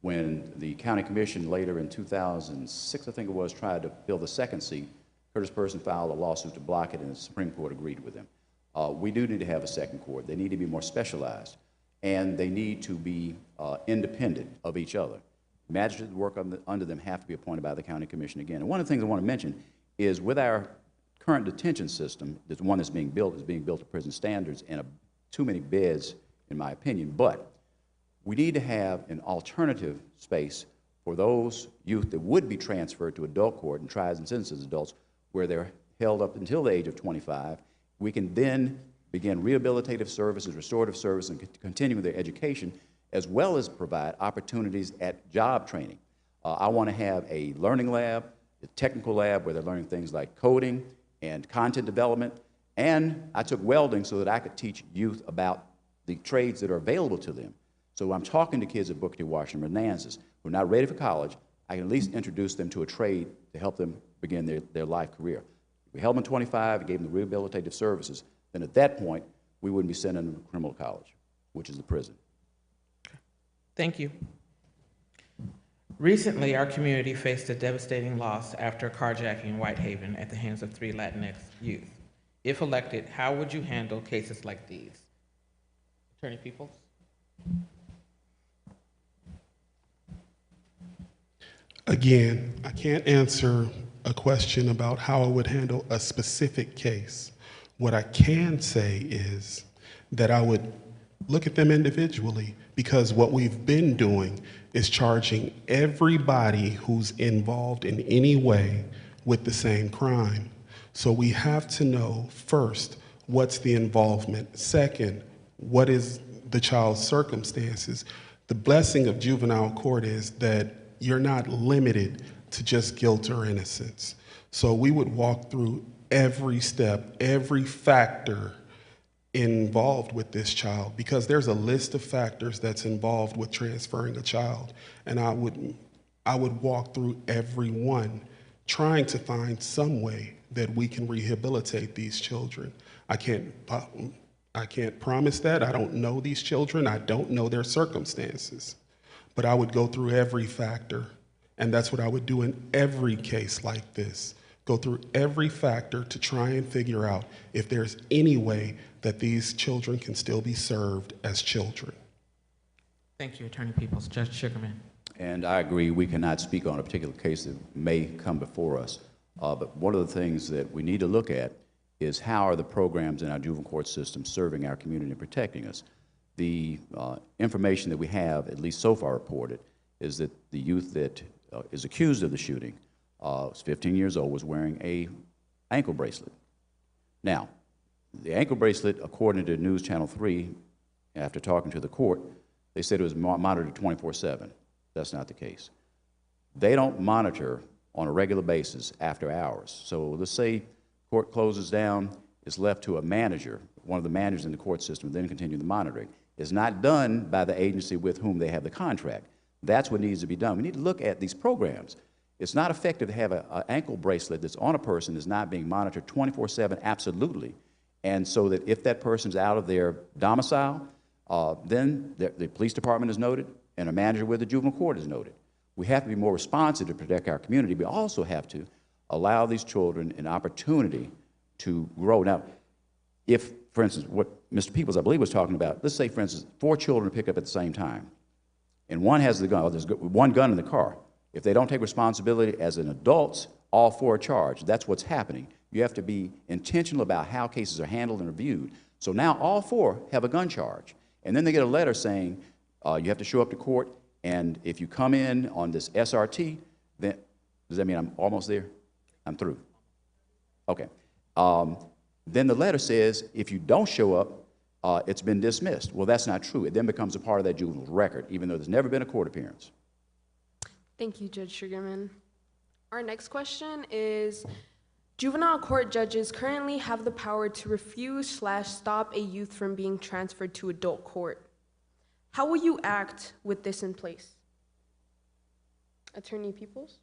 When the county commission later in 2006, I think it was, tried to fill the second seat, Curtis Person filed a lawsuit to block it, and the Supreme Court agreed with him. We do need to have a second court. They need to be more specialized, and they need to be independent of each other. Magistrates that work under them have to be appointed by the county commission again. And one of the things I want to mention is, with our current detention system, the one that's being built is being built to prison standards and too many beds, in my opinion. But we need to have an alternative space for those youth that would be transferred to adult court and tried and sentenced as adults, where they're held up until the age of 25. We can then begin rehabilitative services, restorative services, and continue their education, as well as provide opportunities at job training. I want to have a learning lab, a technical lab, where they're learning things like coding and content development. And I took welding so that I could teach youth about the trades that are available to them. So I'm talking to kids at Booker T. Washington Manassas who are not ready for college. I can at least introduce them to a trade to help them begin their life career. If we held them at 25 and gave them the rehabilitative services, then at that point, we wouldn't be sending them to criminal college, which is the prison.
Thank you. Recently, our community faced a devastating loss after a carjacking in Whitehaven at the hands of 3 Latinx youth. If elected, how would you handle cases like these? Attorney Peoples?
Again, I can't answer a question about how I would handle a specific case. What I can say is that I would look at them individually, because what we've been doing is charging everybody who's involved in any way with the same crime. So we have to know, first, what's the involvement? Second, what is the child's circumstances? The blessing of juvenile court is that you're not limited to just guilt or innocence. So we would walk through every step, every factor involved with this child, because there's a list of factors that's involved with transferring a child. And I would walk through every one, trying to find some way that we can rehabilitate these children. I can't promise that. I don't know these children. I don't know their circumstances. But I would go through every factor, and that's what I would do in every case like this. Go through every factor to try and figure out if there's any way that these children can still be served as children.
Thank you, Attorney Peoples. Judge Sugarman.
And I agree, we cannot speak on a particular case that may come before us. But one of the things that we need to look at is how are the programs in our juvenile court system serving our community and protecting us. The information that we have, at least so far reported, is that the youth that is accused of the shooting, was 15 years old, was wearing a ankle bracelet. Now, the ankle bracelet, according to News Channel 3, after talking to the court, they said it was monitored 24/7. That's not the case. They don't monitor on a regular basis after hours. So let's say court closes down, it's left to a manager, one of the managers in the court system, then continue the monitoring. It's not done by the agency with whom they have the contract. That's what needs to be done. We need to look at these programs. It's not effective to have an ankle bracelet that's on a person that's not being monitored 24/7, absolutely. And so that if that person's out of their domicile, then the police department is noted and a manager with the juvenile court is noted. We have to be more responsive to protect our community, but also have to allow these children an opportunity to grow. Now, if, for instance, what Mr. Peoples, I believe, was talking about, let's say, for instance, 4 children pick up at the same time, and one has the gun, or there's one gun in the car. If they don't take responsibility as an adult, all 4 are charged. That's what's happening. You have to be intentional about how cases are handled and reviewed. So now all 4 have a gun charge. And then they get a letter saying, you have to show up to court, and if you come in on this SRT, then, does that mean I'm almost there? I'm through. Okay. Then the letter says, if you don't show up, it's been dismissed. Well, that's not true. It then becomes a part of that juvenile's record, even though there's never been a court appearance.
Thank you, Judge Sugarman. Our next question is, juvenile court judges currently have the power to refuse/stop a youth from being transferred to adult court. How will you act with this in place? Attorney Peoples?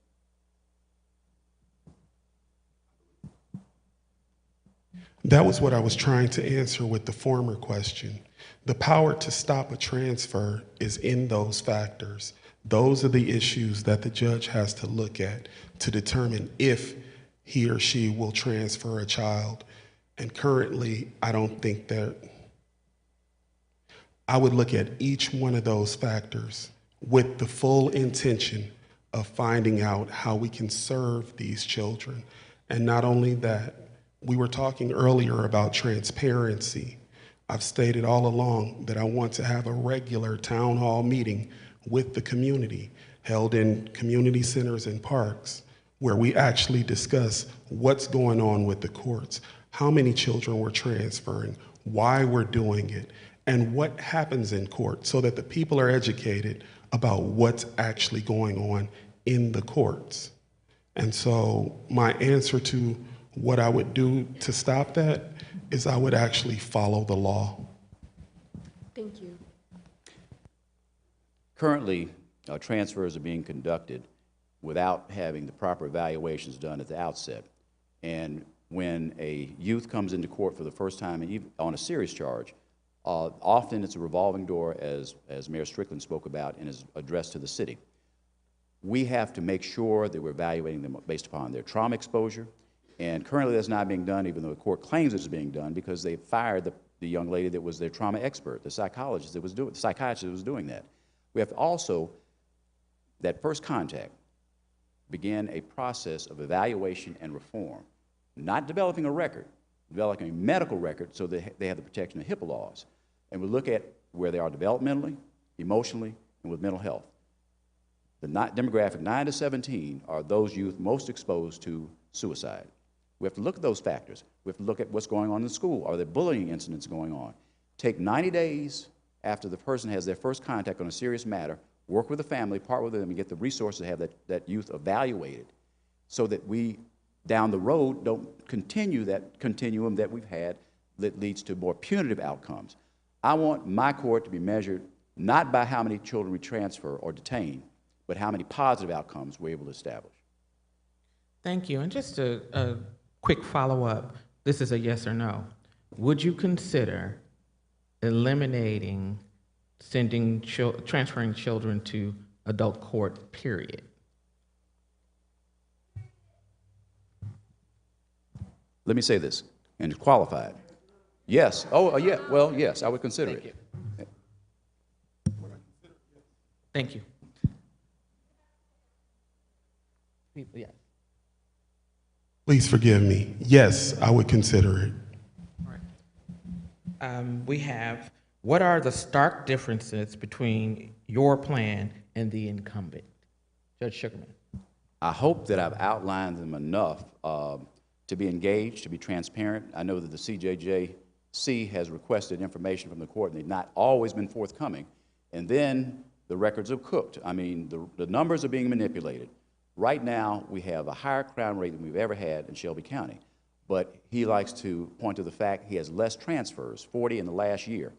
That was what I was trying to answer with the former question. The power to stop a transfer is in those factors. Those are the issues that the judge has to look at to determine if he or she will transfer a child. And currently, I don't think that I would look at each one of those factors with the full intention of finding out how we can serve these children. And not only that, we were talking earlier about transparency. I've stated all along that I want to have a regular town hall meeting with the community, held in community centers and parks, where we actually discuss what's going on with the courts, how many children we're transferring, why we're doing it, and what happens in court, so that the people are educated about what's actually going on in the courts. And so my answer to what I would do to stop that is I would actually follow the law.
Thank you.
Currently, transfers are being conducted without having the proper evaluations done at the outset. And when a youth comes into court for the first time, and even on a serious charge, often it's a revolving door, as Mayor Strickland spoke about in his address to the city. We have to make sure that we're evaluating them based upon their trauma exposure, and currently that's not being done, even though the court claims it's being done, because they fired the young lady that was their trauma expert, the psychiatrist that was doing that. We have to also, that first contact, begin a process of evaluation and reform, not developing a record, developing a medical record so that they have the protection of HIPAA laws. And we look at where they are developmentally, emotionally, and with mental health. The demographic 9 to 17 are those youth most exposed to suicide. We have to look at those factors. We have to look at what's going on in the school. Are there bullying incidents going on? Take 90 days after the person has their first contact on a serious matter, work with the family, part with them, and get the resources to have that youth evaluated so that we, down the road, don't continue that continuum that we've had that leads to more punitive outcomes. I want my court to be measured not by how many children we transfer or detain, but how many positive outcomes we're able to establish.
Thank you. And just a quick follow-up. This is a yes or no. Would you consider eliminating transferring children to adult court, period?
Let me say this, and it's qualified. Yes. Oh, yeah. Well, yes, I would consider
Thank
it.
you. Thank you. People, yes.
Please forgive me. Yes, I would consider it.
All right. We have, what are the stark differences between your plan and the incumbent? Judge Sugarman.
I hope that I've outlined them enough to be engaged, to be transparent. I know that the CJJC has requested information from the court, and they've not always been forthcoming. And then the records are cooked. I mean, the numbers are being manipulated. Right now, we have a higher crime rate than we've ever had in Shelby County. But he likes to point to the fact he has less transfers, 40 in the last year.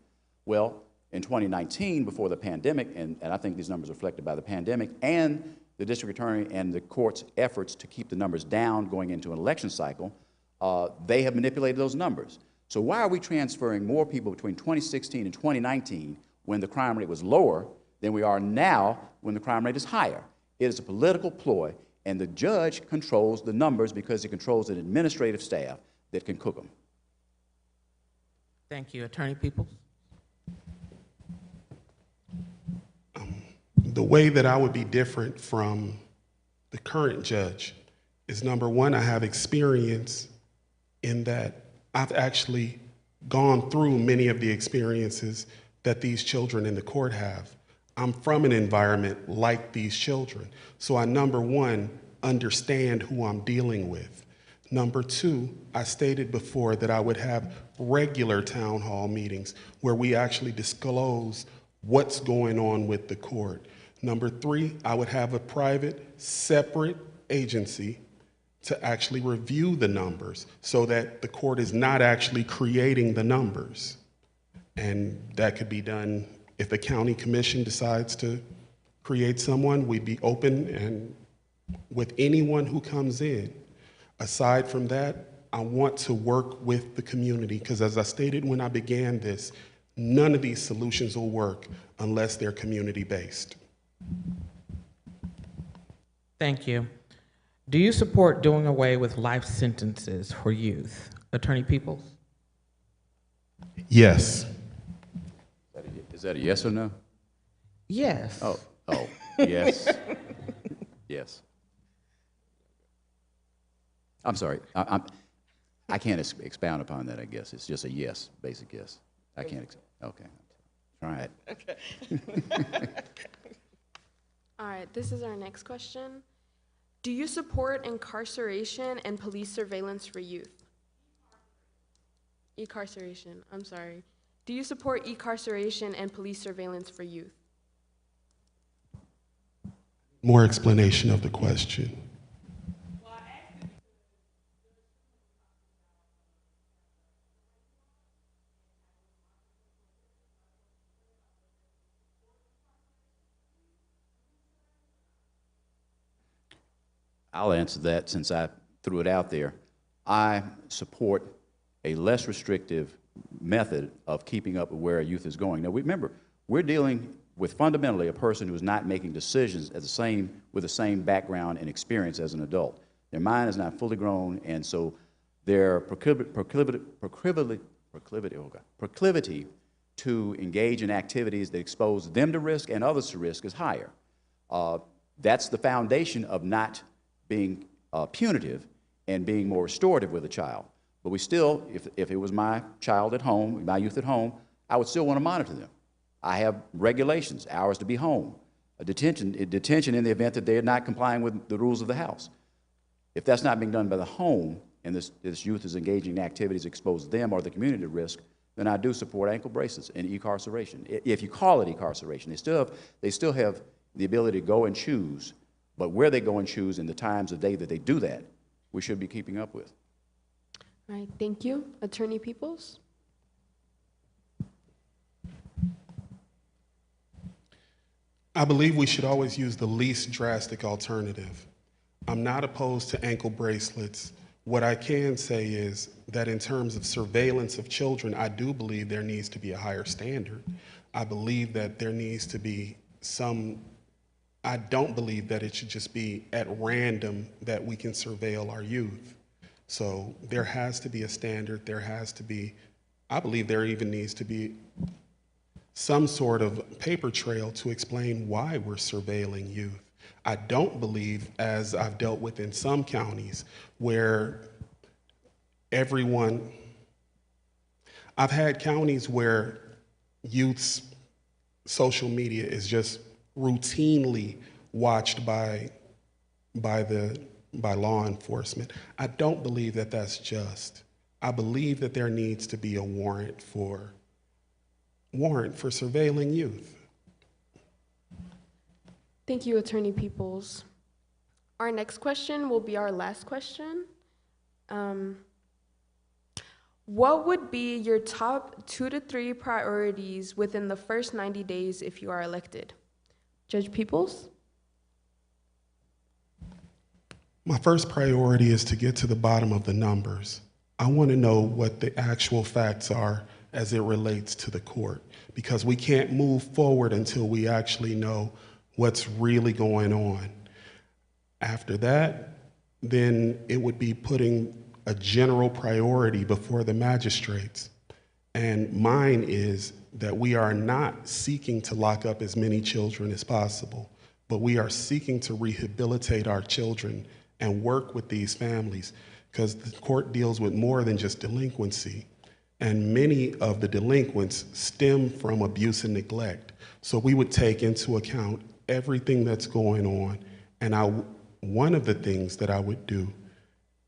Well, in 2019, before the pandemic, and I think these numbers are reflected by the pandemic, and the district attorney and the court's efforts to keep the numbers down going into an election cycle, they have manipulated those numbers. So why are we transferring more people between 2016 and 2019 when the crime rate was lower than we are now when the crime rate is higher? It is a political ploy, and the judge controls the numbers because he controls an administrative staff that can cook them.
Thank you. Attorney Peoples?
The way that I would be different from the current judge is, number one, I have experience in that I've actually gone through many of the experiences that these children in the court have. I'm from an environment like these children. So I, number one, understand who I'm dealing with. Number two, I stated before that I would have regular town hall meetings where we actually disclose what's going on with the court. Number three, I would have a private, separate agency to actually review the numbers so that the court is not actually creating the numbers. And that could be done if the county commission decides to create someone. We'd be open and with anyone who comes in. Aside from that, I want to work with the community because, as I stated when I began this, none of these solutions will work unless they're community-based.
Thank you. Do you support doing away with life sentences for youth? Attorney Peoples?
Yes.
Is that a yes or no?
Yes.
Oh, yes. Yes. I'm sorry. I can't expound upon that, I guess. It's just a yes, basic yes. I can't, okay. All right.
All right, this is our next question. Do you support incarceration and police surveillance for youth? Incarceration, I'm sorry. Do you support incarceration and police surveillance for youth?
More explanation of the question.
I'll answer that since I threw it out there. I support a less restrictive method of keeping up with where a youth is going. Now, remember, we're dealing with fundamentally a person who is not making decisions with the same background and experience as an adult. Their mind is not fully grown, and so their proclivity to engage in activities that expose them to risk and others to risk is higher. That's the foundation of not being punitive and being more restorative with a child. But we still, if it was my child at home, my youth at home, I would still want to monitor them. I have regulations, hours to be home, detention in the event that they're not complying with the rules of the house. If that's not being done by the home, and this youth is engaging in activities that expose them or the community to risk, then I do support ankle bracelets and incarceration. If you call it incarceration, they still have the ability to go and choose, but where they go and choose and the times of day that they do that, we should be keeping up with.
All right, thank you. Attorney Peoples?
I believe we should always use the least drastic alternative. I'm not opposed to ankle bracelets. What I can say is that in terms of surveillance of children, I do believe there needs to be a higher standard. I believe that there needs to be I don't believe that it should just be at random that we can surveil our youth. So there has to be a standard, there has to be I believe there even needs to be some sort of paper trail to explain why we're surveilling youth. I don't believe, as I've dealt with in some counties, where I've had counties where youth's social media is just routinely watched by law enforcement. I don't believe that that's just. I believe that there needs to be a warrant for surveilling youth.
Thank you, Attorney Peoples. Our next question will be our last question. What would be your top 2 to 3 priorities within the first 90 days if you are elected? Judge Peoples?
My first priority is to get to the bottom of the numbers. I want to know what the actual facts are as it relates to the court, because we can't move forward until we actually know what's really going on. After that, then it would be putting a general priority before the magistrates. And mine is that we are not seeking to lock up as many children as possible, but we are seeking to rehabilitate our children and work with these families, because the court deals with more than just delinquency. And many of the delinquents stem from abuse and neglect. So we would take into account everything that's going on. And one of the things that I would do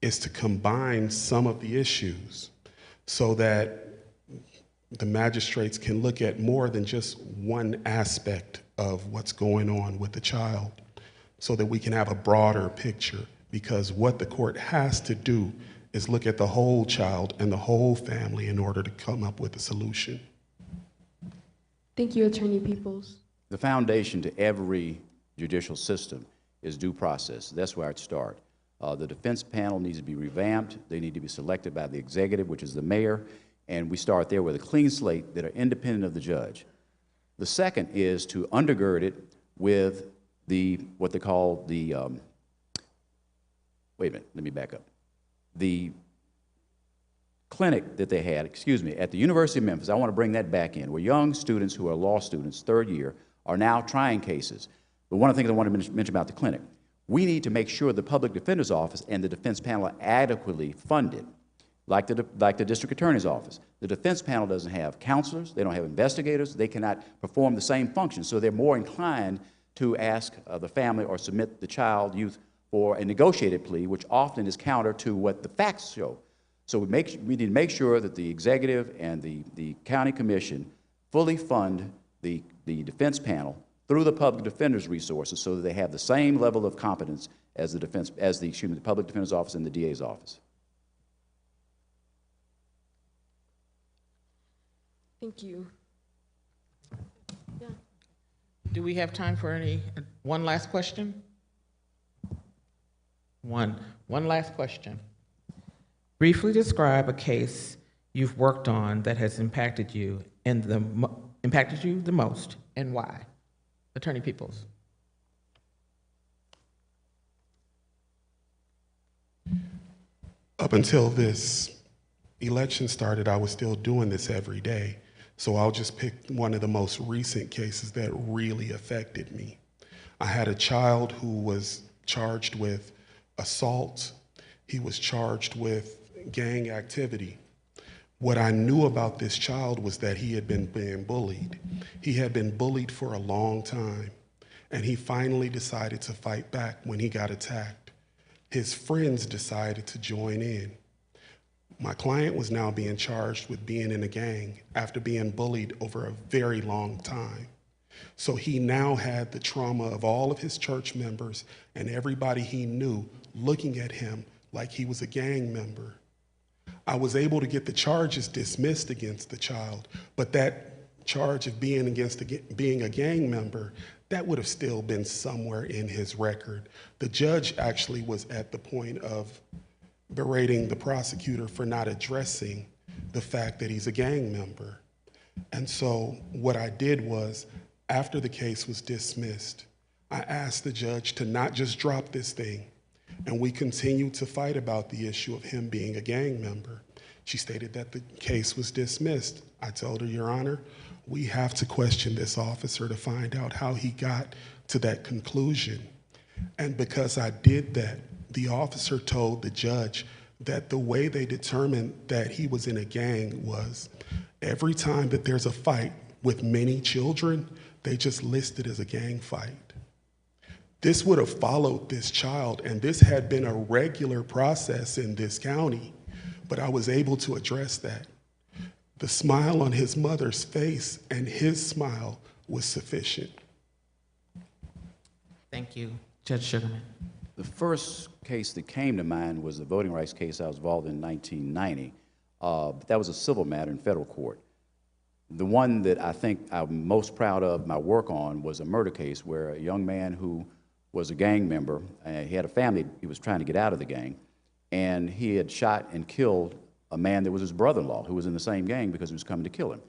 is to combine some of the issues so that the magistrates can look at more than just one aspect of what's going on with the child, so that we can have a broader picture. Because what the court has to do is look at the whole child and the whole family in order to come up with a solution.
Thank you, Attorney Peoples.
The foundation to every judicial system is due process. That's where I'd start. The defense panel needs to be revamped. They need to be selected by the executive, which is the mayor, and we start there with a clean slate that are independent of the judge. The second is to undergird it with what they call the, wait a minute, let me back up. The clinic that they had, at the University of Memphis, I want to bring that back in, where young students who are law students, third year, are now trying cases. But one of the things I want to mention about the clinic, we need to make sure the public defender's office and the defense panel are adequately funded, like the district attorney's office. The defense panel doesn't have counselors, they don't have investigators, they cannot perform the same function, so they're more inclined to ask the family or submit the child, youth, for a negotiated plea, which often is counter to what the facts show. So we need to make sure that the executive and the county commission fully fund the defense panel through the public defender's resources, so that they have the same level of competence as the public defender's office and the DA's office.
Thank you. Yeah.
Do we have time for one last question? One last question. Briefly describe a case you've worked on that has impacted you the most, and why? Attorney Peoples.
Up until this election started, I was still doing this every day. So I'll just pick one of the most recent cases that really affected me. I had a child who was charged with assault. He was charged with gang activity. What I knew about this child was that he had been being bullied. He had been bullied for a long time, and he finally decided to fight back when he got attacked. His friends decided to join in. My client was now being charged with being in a gang after being bullied over a very long time. So he now had the trauma of all of his church members and everybody he knew looking at him like he was a gang member. I was able to get the charges dismissed against the child, but that charge of being a gang member, that would have still been somewhere in his record. The judge actually was at the point of berating the prosecutor for not addressing the fact that he's a gang member. And so what I did was, after the case was dismissed, I asked the judge to not just drop this thing, and we continued to fight about the issue of him being a gang member. She stated that the case was dismissed. I told her, Your Honor, we have to question this officer to find out how he got to that conclusion. And because I did that, the officer told the judge that the way they determined that he was in a gang was every time that there's a fight with many children, they just list it as a gang fight. This would have followed this child, and this had been a regular process in this county, but I was able to address that. The smile on his mother's face and his smile was sufficient.
Thank you. Judge Sugarman.
The first case that came to mind was the voting rights case I was involved in 1990. But that was a civil matter in federal court. The one that I think I'm most proud of my work on was a murder case where a young man who was a gang member, he had a family, he was trying to get out of the gang, and he had shot and killed a man that was his brother-in-law who was in the same gang because he was coming to kill him.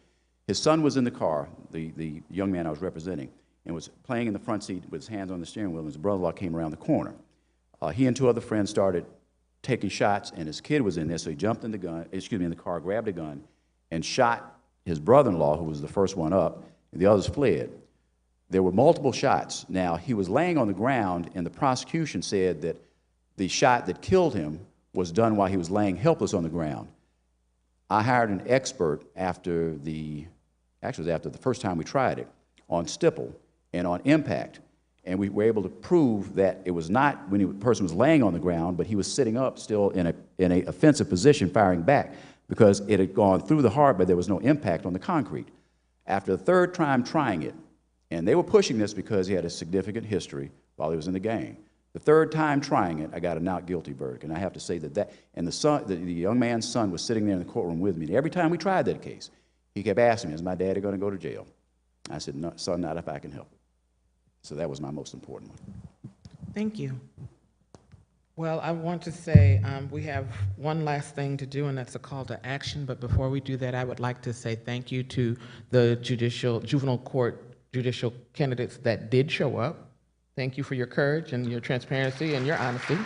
His son was in the car, the young man I was representing, and was playing in the front seat with his hands on the steering wheel, and his brother-in-law came around the corner. He and two other friends started taking shots, and his kid was in there, so he jumped in the car, grabbed a gun, and shot his brother-in-law, who was the first one up, and the others fled. There were multiple shots. Now, he was laying on the ground, and the prosecution said that the shot that killed him was done while he was laying helpless on the ground. I hired an expert after the first time we tried it, on stipple and on impact. And we were able to prove that it was not when the person was laying on the ground, but he was sitting up still in a offensive position firing back because it had gone through the heart, but there was no impact on the concrete. After the third time trying it, and they were pushing this because he had a significant history while he was in the gang. The third time trying it, I got a not guilty verdict. And I have to say and the young man's son was sitting there in the courtroom with me. And every time we tried that case, he kept asking me, is my daddy going to go to jail? I said, no, son, not if I can help it. So that was my most important one.
Thank you. Well, I want to say we have one last thing to do, and that's a call to action. But before we do that, I would like to say thank you to the juvenile court judicial candidates that did show up. Thank you for your courage and your transparency and your honesty.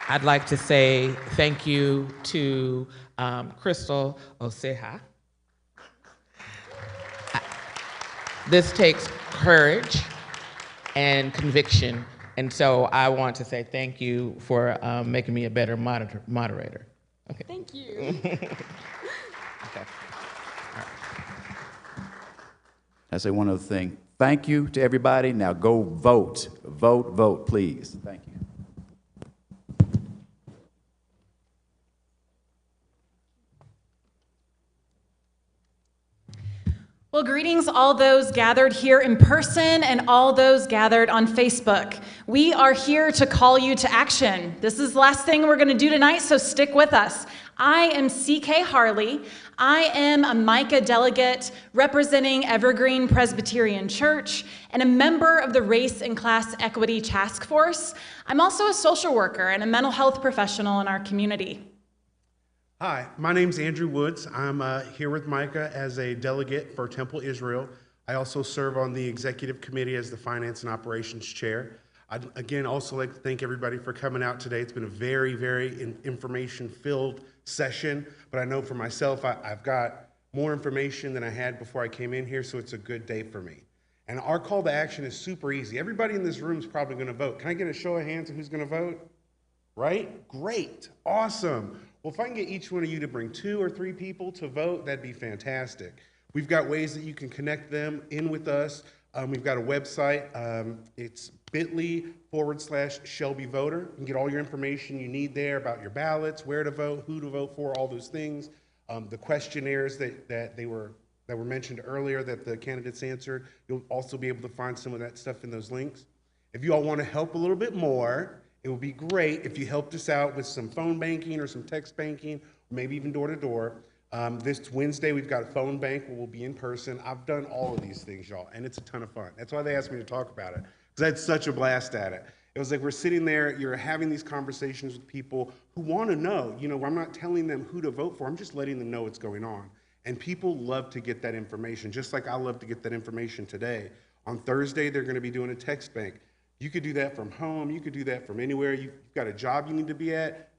I'd like to say thank you to Crystal Oseha. This takes courage and conviction, and so I want to say thank you for making me a better moderator. Okay.
Thank you.
Okay.
I say one other thing. Thank you to everybody. Now go vote. Vote, vote, please. Thank you.
Well, greetings all those gathered here in person and all those gathered on Facebook. We are here to call you to action. This is the last thing we're going to do tonight, so stick with us. I am C.K. Harley. I am a MICAH delegate representing Evergreen Presbyterian Church and a member of the Race and Class Equity Task Force. I'm also a social worker and a mental health professional in our community.
Hi, my name's Andrew Woods. I'm here with MICAH as a delegate for Temple Israel. I also serve on the executive committee as the finance and operations chair. I'd again also like to thank everybody for coming out today. It's been a very, very information-filled session, but I know for myself, I've got more information than I had before I came in here, so it's a good day for me. And our call to action is super easy. Everybody in this room is probably going to vote. Can I get a show of hands of who's going to vote? Right? Great. Awesome. Well, if I can get each one of you to bring 2 or 3 people to vote, that'd be fantastic. We've got ways that you can connect them in with us. We've got a website. It's bit.ly/Shelby Voter. You can get all your information you need there about your ballots, where to vote, who to vote for, all those things. The questionnaires that were mentioned earlier that the candidates answered, you'll also be able to find some of that stuff in those links. If you all want to help a little bit more, it would be great if you helped us out with some phone banking or some text banking, or maybe even door-to-door. This Wednesday, we've got a phone bank where we'll be in person. I've done all of these things, y'all, and it's a ton of fun. That's why they asked me to talk about it, because I had such a blast at it. It was like we're sitting there, you're having these conversations with people who want to know. You know, I'm not telling them who to vote for. I'm just letting them know what's going on. And people love to get that information, just like I love to get that information today. On Thursday, they're going to be doing a text bank. You could do that from home. You could do that from anywhere. You've got a job you need to be at.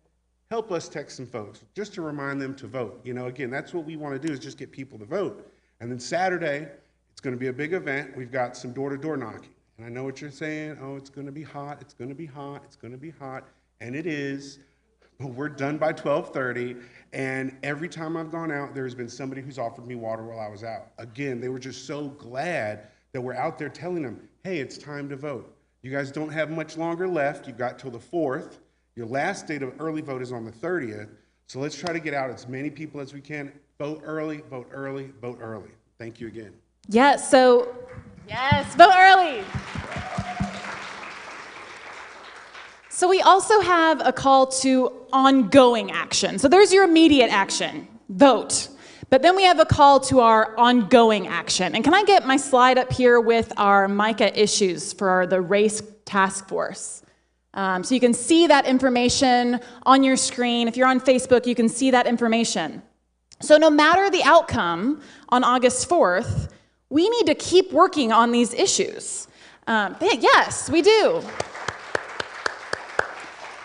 help us text some folks just to remind them to vote. You know, again, that's what we want to do, is just get people to vote. And then Saturday, it's going to be a big event. We've got some door-to-door knocking. And I know what you're saying. Oh, it's going to be hot. It's going to be hot. It's going to be hot. And it is. But we're done by 12:30. And every time I've gone out, there's been somebody who's offered me water while I was out. Again, they were just so glad that we're out there telling them, hey, it's time to vote. You guys don't have much longer left. You've got till the 4th. Your last date of early vote is on the 30th. So let's try to get out as many people as we can. Vote early, vote early, vote early. Thank you again.
Yes, vote early. So we also have a call to ongoing action. So there's your immediate action, vote. But then we have a call to our ongoing action. And can I get my slide up here with our MICAH issues for the race task force? So you can see that information on your screen. If you're on Facebook, you can see that information. So no matter the outcome on August 4th, we need to keep working on these issues. Yes, we do.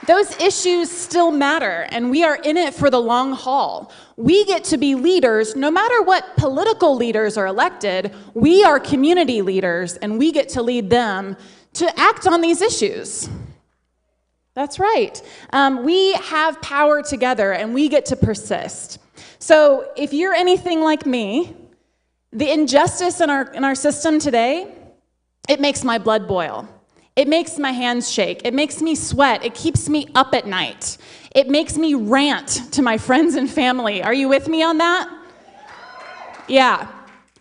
Those issues still matter, and we are in it for the long haul. We get to be leaders, no matter what political leaders are elected, we are community leaders, and we get to lead them to act on these issues. That's right. We have power together, and we get to persist. So if you're anything like me, the injustice in our system today, it makes my blood boil. It makes my hands shake. It makes me sweat. It keeps me up at night. It makes me rant to my friends and family. Are you with me on that? Yeah.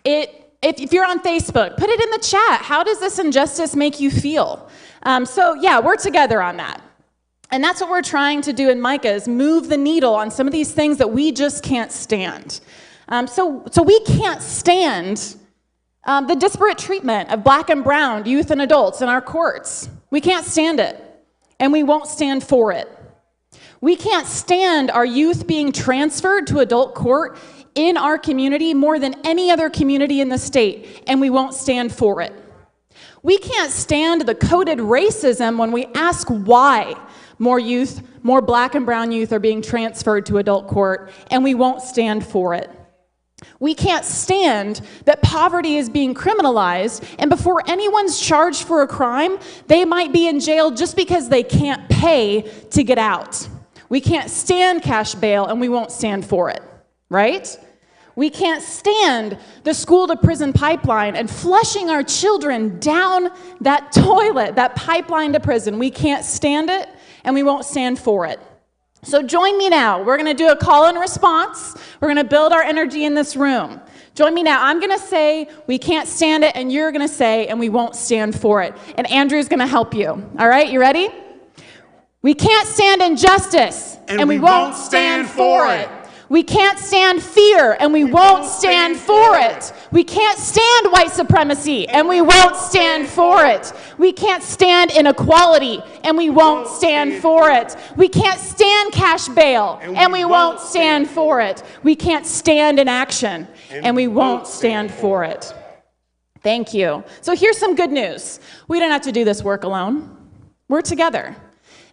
If you're on Facebook, put it in the chat. How does this injustice make you feel? So yeah, we're together on that. And that's what we're trying to do in MICAH, is move the needle on some of these things that we just can't stand. So we can't stand the disparate treatment of Black and brown youth and adults in our courts. We can't stand it, and we won't stand for it. We can't stand our youth being transferred to adult court in our community more than any other community in the state, and we won't stand for it. We can't stand the coded racism when we ask why more Black and brown youth are being transferred to adult court, and we won't stand for it. We can't stand that poverty is being criminalized, and before anyone's charged for a crime, they might be in jail just because they can't pay to get out. We can't stand cash bail, and we won't stand for it, right? We can't stand the school-to-prison pipeline and flushing our children down that toilet, that pipeline to prison. We can't stand it, and we won't stand for it. So join me now. We're going to do a call and response. We're going to build our energy in this room. Join me now. I'm going to say, we can't stand it, and you're going to say, and we won't stand for it. And Andrew's going to help you. All right, you ready? We can't stand injustice, and we won't stand for it. We can't stand fear, and we won't stand for it. We can't stand white supremacy, and we won't stand for it. We can't stand inequality, and we won't stand for it. We can't stand cash bail, and we won't stand for it. We can't stand inaction, and we won't stand for it. Thank you. So here's some good news. We don't have to do this work alone. We're together.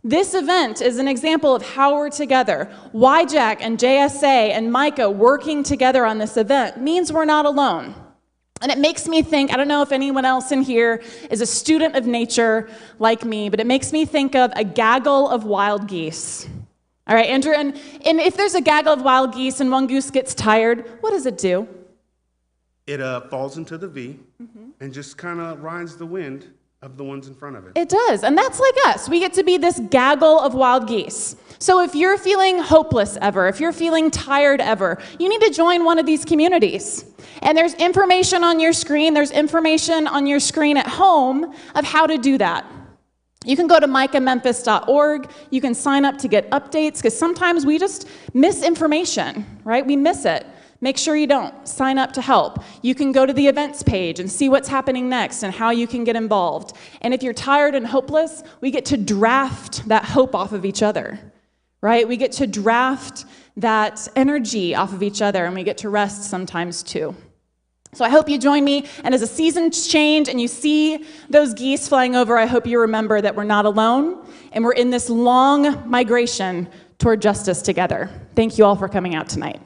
This event is an example of how we're together. YJAC and JSA and MICAH working together on this event means we're not alone. And it makes me think, I don't know if anyone else in here is a student of nature like me, but it makes me think of a gaggle of wild geese. All right, Andrew, and if there's a gaggle of wild geese and one goose gets tired, what does it do?
It falls into the V and just kind of rides the wind of the ones in front of it.
It does, and that's like us. We get to be this gaggle of wild geese. So if you're feeling hopeless ever, if you're feeling tired ever, you need to join one of these communities. And there's information on your screen, there's information on your screen at home of how to do that. You can go to micahmemphis.org, you can sign up to get updates, because sometimes we just miss information, right? We miss it. Make sure you don't. Sign up to help. You can go to the events page and see what's happening next and how you can get involved. And if you're tired and hopeless, we get to draft that hope off of each other, right? We get to draft that energy off of each other, and we get to rest sometimes too. So I hope you join me, and as the seasons change and you see those geese flying over, I hope you remember that we're not alone, and we're in this long migration toward justice together. Thank you all for coming out tonight.